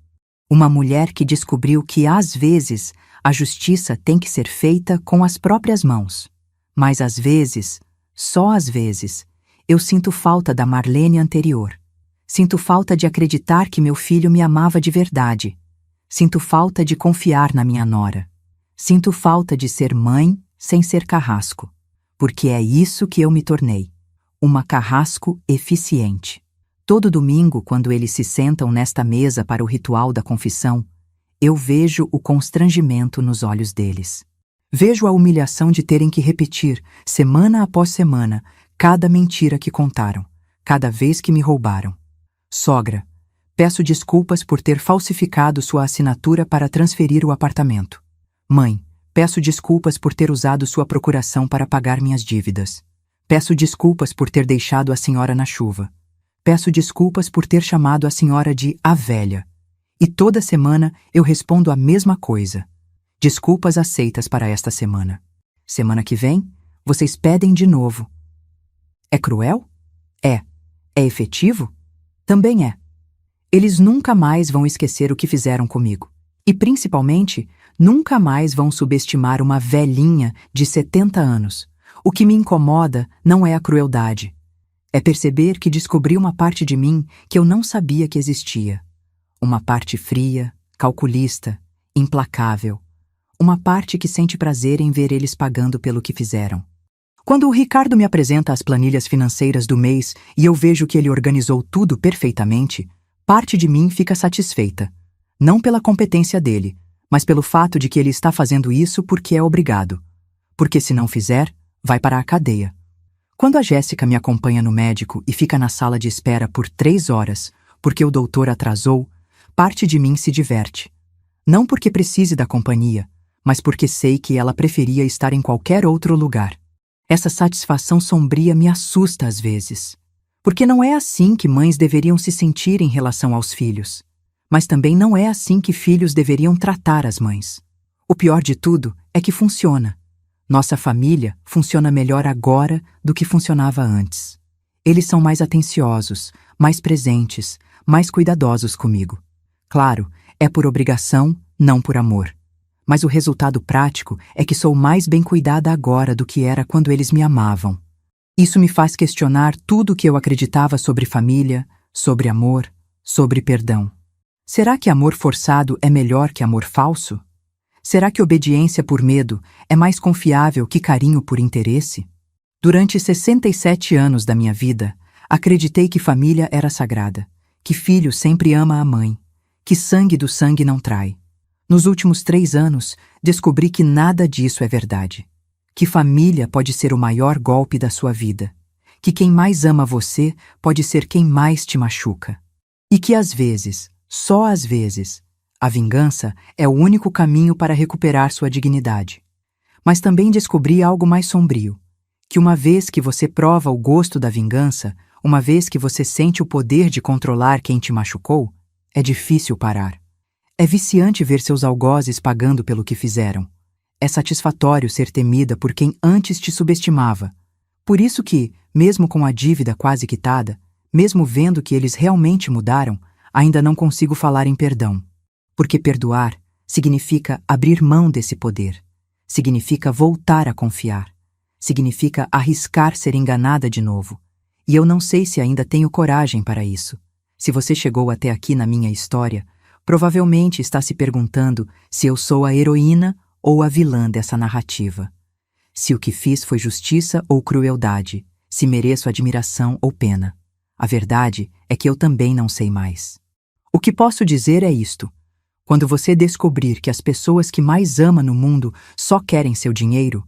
Uma mulher que descobriu que, às vezes, a justiça tem que ser feita com as próprias mãos. Mas às vezes, só às vezes, eu sinto falta da Marlene anterior. Sinto falta de acreditar que meu filho me amava de verdade. Sinto falta de confiar na minha nora. Sinto falta de ser mãe sem ser carrasco. Porque é isso que eu me tornei. Uma carrasco eficiente. Todo domingo, quando eles se sentam nesta mesa para o ritual da confissão, eu vejo o constrangimento nos olhos deles. Vejo a humilhação de terem que repetir, semana após semana, cada mentira que contaram, cada vez que me roubaram. Sogra, peço desculpas por ter falsificado sua assinatura para transferir o apartamento. Mãe, peço desculpas por ter usado sua procuração para pagar minhas dívidas. Peço desculpas por ter deixado a senhora na chuva. Peço desculpas por ter chamado a senhora de a velha. E toda semana eu respondo a mesma coisa. Desculpas aceitas para esta semana. Semana que vem, vocês pedem de novo. É cruel? É. É efetivo? Também é. Eles nunca mais vão esquecer o que fizeram comigo. E, principalmente, nunca mais vão subestimar uma velhinha de 70 anos. O que me incomoda não é a crueldade. É perceber que descobri uma parte de mim que eu não sabia que existia. Uma parte fria, calculista, implacável. Uma parte que sente prazer em ver eles pagando pelo que fizeram. Quando o Ricardo me apresenta as planilhas financeiras do mês e eu vejo que ele organizou tudo perfeitamente, parte de mim fica satisfeita. Não pela competência dele, mas pelo fato de que ele está fazendo isso porque é obrigado. Porque se não fizer, vai para a cadeia. Quando a Jéssica me acompanha no médico e fica na sala de espera por 3 horas, porque o doutor atrasou, parte de mim se diverte. Não porque precise da companhia, mas porque sei que ela preferia estar em qualquer outro lugar. Essa satisfação sombria me assusta às vezes. Porque não é assim que mães deveriam se sentir em relação aos filhos. Mas também não é assim que filhos deveriam tratar as mães. O pior de tudo é que funciona. Nossa família funciona melhor agora do que funcionava antes. Eles são mais atenciosos, mais presentes, mais cuidadosos comigo. Claro, é por obrigação, não por amor. Mas o resultado prático é que sou mais bem cuidada agora do que era quando eles me amavam. Isso me faz questionar tudo o que eu acreditava sobre família, sobre amor, sobre perdão. Será que amor forçado é melhor que amor falso? Será que obediência por medo é mais confiável que carinho por interesse? Durante 67 anos da minha vida, acreditei que família era sagrada, que filho sempre ama a mãe, que sangue do sangue não trai. Nos últimos 3 anos, descobri que nada disso é verdade. Que família pode ser o maior golpe da sua vida. Que quem mais ama você pode ser quem mais te machuca. E que às vezes, só às vezes, a vingança é o único caminho para recuperar sua dignidade. Mas também descobri algo mais sombrio. Que uma vez que você prova o gosto da vingança, uma vez que você sente o poder de controlar quem te machucou, é difícil parar. É viciante ver seus algozes pagando pelo que fizeram. É satisfatório ser temida por quem antes te subestimava. Por isso que, mesmo com a dívida quase quitada, mesmo vendo que eles realmente mudaram, ainda não consigo falar em perdão. Porque perdoar significa abrir mão desse poder. Significa voltar a confiar. Significa arriscar ser enganada de novo. E eu não sei se ainda tenho coragem para isso. Se você chegou até aqui na minha história, provavelmente está se perguntando se eu sou a heroína ou a vilã dessa narrativa. Se o que fiz foi justiça ou crueldade, se mereço admiração ou pena. A verdade é que eu também não sei mais. O que posso dizer é isto. Quando você descobrir que as pessoas que mais ama no mundo só querem seu dinheiro,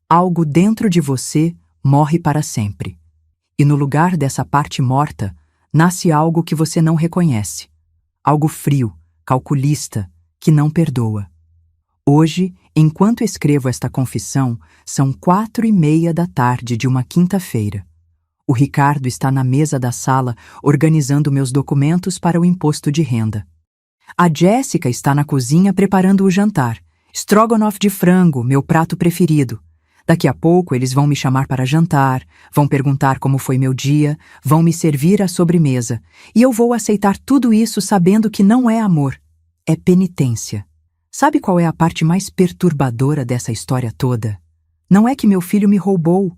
algo dentro de você morre para sempre. E no lugar dessa parte morta, nasce algo que você não reconhece. Algo frio, calculista, que não perdoa. Hoje, enquanto escrevo esta confissão, são 4:30 da tarde de uma quinta-feira. O Ricardo está na mesa da sala organizando meus documentos para o imposto de renda. A Jéssica está na cozinha preparando o jantar. Strogonoff de frango, meu prato preferido. Daqui a pouco eles vão me chamar para jantar, vão perguntar como foi meu dia, vão me servir a sobremesa. E eu vou aceitar tudo isso sabendo que não é amor, é penitência. Sabe qual é a parte mais perturbadora dessa história toda? Não é que meu filho me roubou.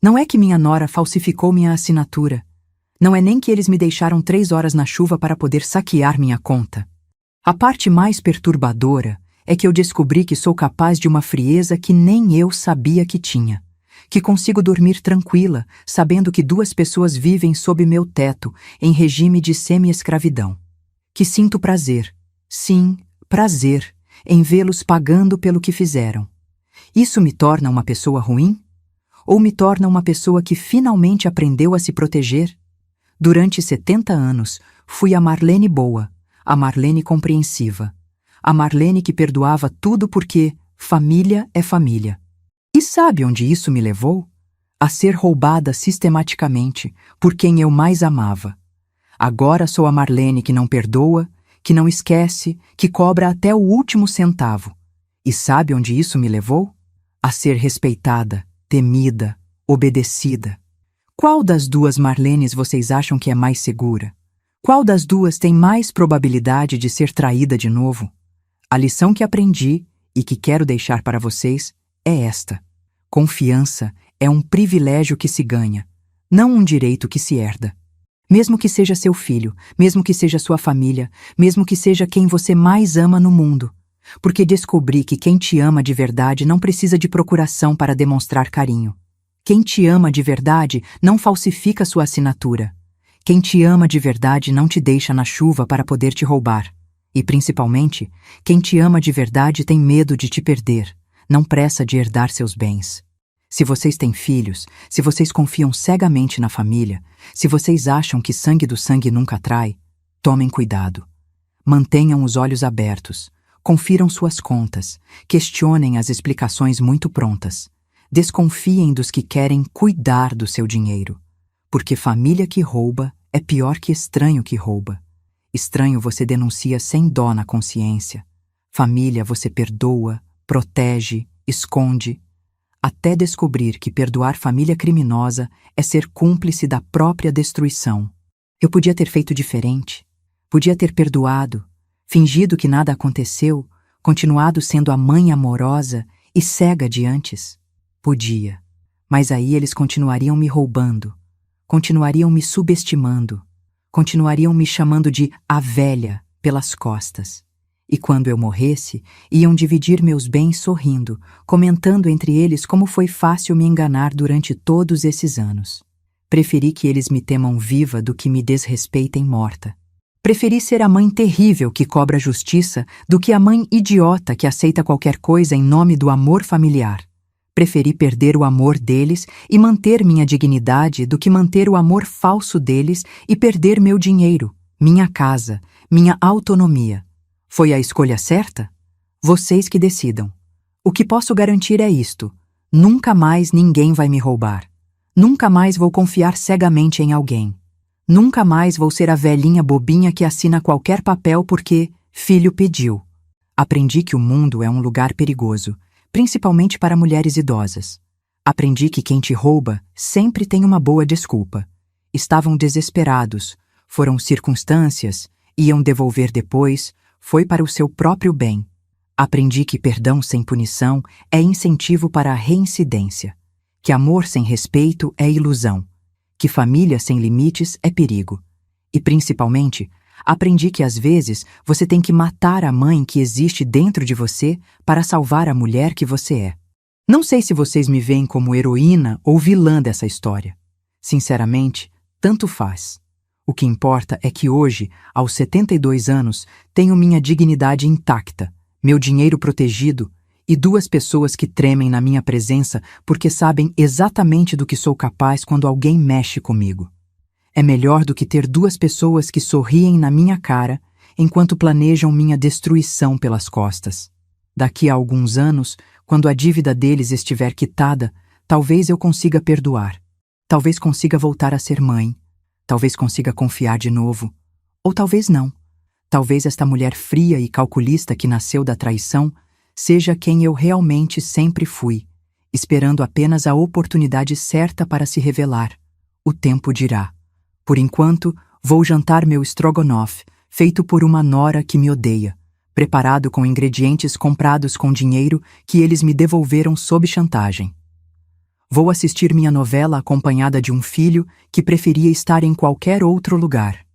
Não é que minha nora falsificou minha assinatura. Não é nem que eles me deixaram 3 horas na chuva para poder saquear minha conta. A parte mais perturbadora é que eu descobri que sou capaz de uma frieza que nem eu sabia que tinha. Que consigo dormir tranquila, sabendo que 2 pessoas vivem sob meu teto, em regime de semi-escravidão. Que sinto prazer, sim, prazer, em vê-los pagando pelo que fizeram. Isso me torna uma pessoa ruim? Ou me torna uma pessoa que finalmente aprendeu a se proteger? Durante 70 anos, fui a Marlene boa, a Marlene compreensiva, a Marlene que perdoava tudo porque família é família. E sabe onde isso me levou? A ser roubada sistematicamente por quem eu mais amava. Agora sou a Marlene que não perdoa, que não esquece, que cobra até o último centavo. E sabe onde isso me levou? A ser respeitada, temida, obedecida. Qual das duas Marlenes vocês acham que é mais segura? Qual das duas tem mais probabilidade de ser traída de novo? A lição que aprendi e que quero deixar para vocês é esta: confiança é um privilégio que se ganha, não um direito que se herda. Mesmo que seja seu filho, mesmo que seja sua família, mesmo que seja quem você mais ama no mundo. Porque descobri que quem te ama de verdade não precisa de procuração para demonstrar carinho. Quem te ama de verdade não falsifica sua assinatura. Quem te ama de verdade não te deixa na chuva para poder te roubar. E, principalmente, quem te ama de verdade tem medo de te perder, não pressa de herdar seus bens. Se vocês têm filhos, se vocês confiam cegamente na família, se vocês acham que sangue do sangue nunca atrai, tomem cuidado. Mantenham os olhos abertos, confiram suas contas, questionem as explicações muito prontas. Desconfiem dos que querem cuidar do seu dinheiro, porque família que rouba é pior que estranho que rouba. Estranho você denuncia sem dó na consciência. Família você perdoa, protege, esconde, até descobrir que perdoar família criminosa é ser cúmplice da própria destruição. Eu podia ter feito diferente. Podia ter perdoado, fingido que nada aconteceu, continuado sendo a mãe amorosa e cega de antes. Podia, mas aí eles continuariam me roubando, continuariam me subestimando, continuariam me chamando de a velha pelas costas. E quando eu morresse, iam dividir meus bens sorrindo, comentando entre eles como foi fácil me enganar durante todos esses anos. Preferi que eles me temam viva do que me desrespeitem morta. Preferi ser a mãe terrível que cobra justiça do que a mãe idiota que aceita qualquer coisa em nome do amor familiar. Preferi perder o amor deles e manter minha dignidade do que manter o amor falso deles e perder meu dinheiro, minha casa, minha autonomia. Foi a escolha certa? Vocês que decidam. O que posso garantir é isto: nunca mais ninguém vai me roubar. Nunca mais vou confiar cegamente em alguém. Nunca mais vou ser a velhinha bobinha que assina qualquer papel porque filho pediu. Aprendi que o mundo é um lugar perigoso, principalmente para mulheres idosas. Aprendi que quem te rouba sempre tem uma boa desculpa. Estavam desesperados, foram circunstâncias, iam devolver depois, foi para o seu próprio bem. Aprendi que perdão sem punição é incentivo para a reincidência, que amor sem respeito é ilusão, que família sem limites é perigo. E, principalmente, aprendi que às vezes você tem que matar a mãe que existe dentro de você para salvar a mulher que você é. Não sei se vocês me veem como heroína ou vilã dessa história. Sinceramente, tanto faz. O que importa é que hoje, aos 72 anos, tenho minha dignidade intacta, meu dinheiro protegido e 2 pessoas que tremem na minha presença porque sabem exatamente do que sou capaz quando alguém mexe comigo. É melhor do que ter 2 pessoas que sorriem na minha cara enquanto planejam minha destruição pelas costas. Daqui a alguns anos, quando a dívida deles estiver quitada, talvez eu consiga perdoar. Talvez consiga voltar a ser mãe. Talvez consiga confiar de novo. Ou talvez não. Talvez esta mulher fria e calculista que nasceu da traição seja quem eu realmente sempre fui, esperando apenas a oportunidade certa para se revelar. O tempo dirá. Por enquanto, vou jantar meu strogonoff, feito por uma nora que me odeia, preparado com ingredientes comprados com dinheiro que eles me devolveram sob chantagem. Vou assistir minha novela acompanhada de um filho que preferia estar em qualquer outro lugar.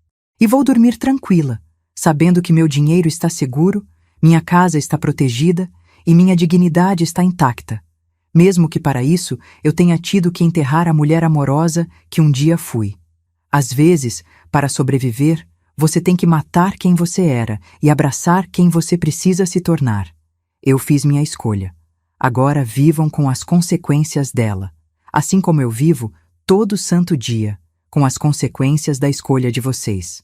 E vou dormir tranquila, sabendo que meu dinheiro está seguro, minha casa está protegida e minha dignidade está intacta, mesmo que para isso eu tenha tido que enterrar a mulher amorosa que um dia fui. Às vezes, para sobreviver, você tem que matar quem você era e abraçar quem você precisa se tornar. Eu fiz minha escolha. Agora vivam com as consequências dela, assim como eu vivo todo santo dia, com as consequências da escolha de vocês.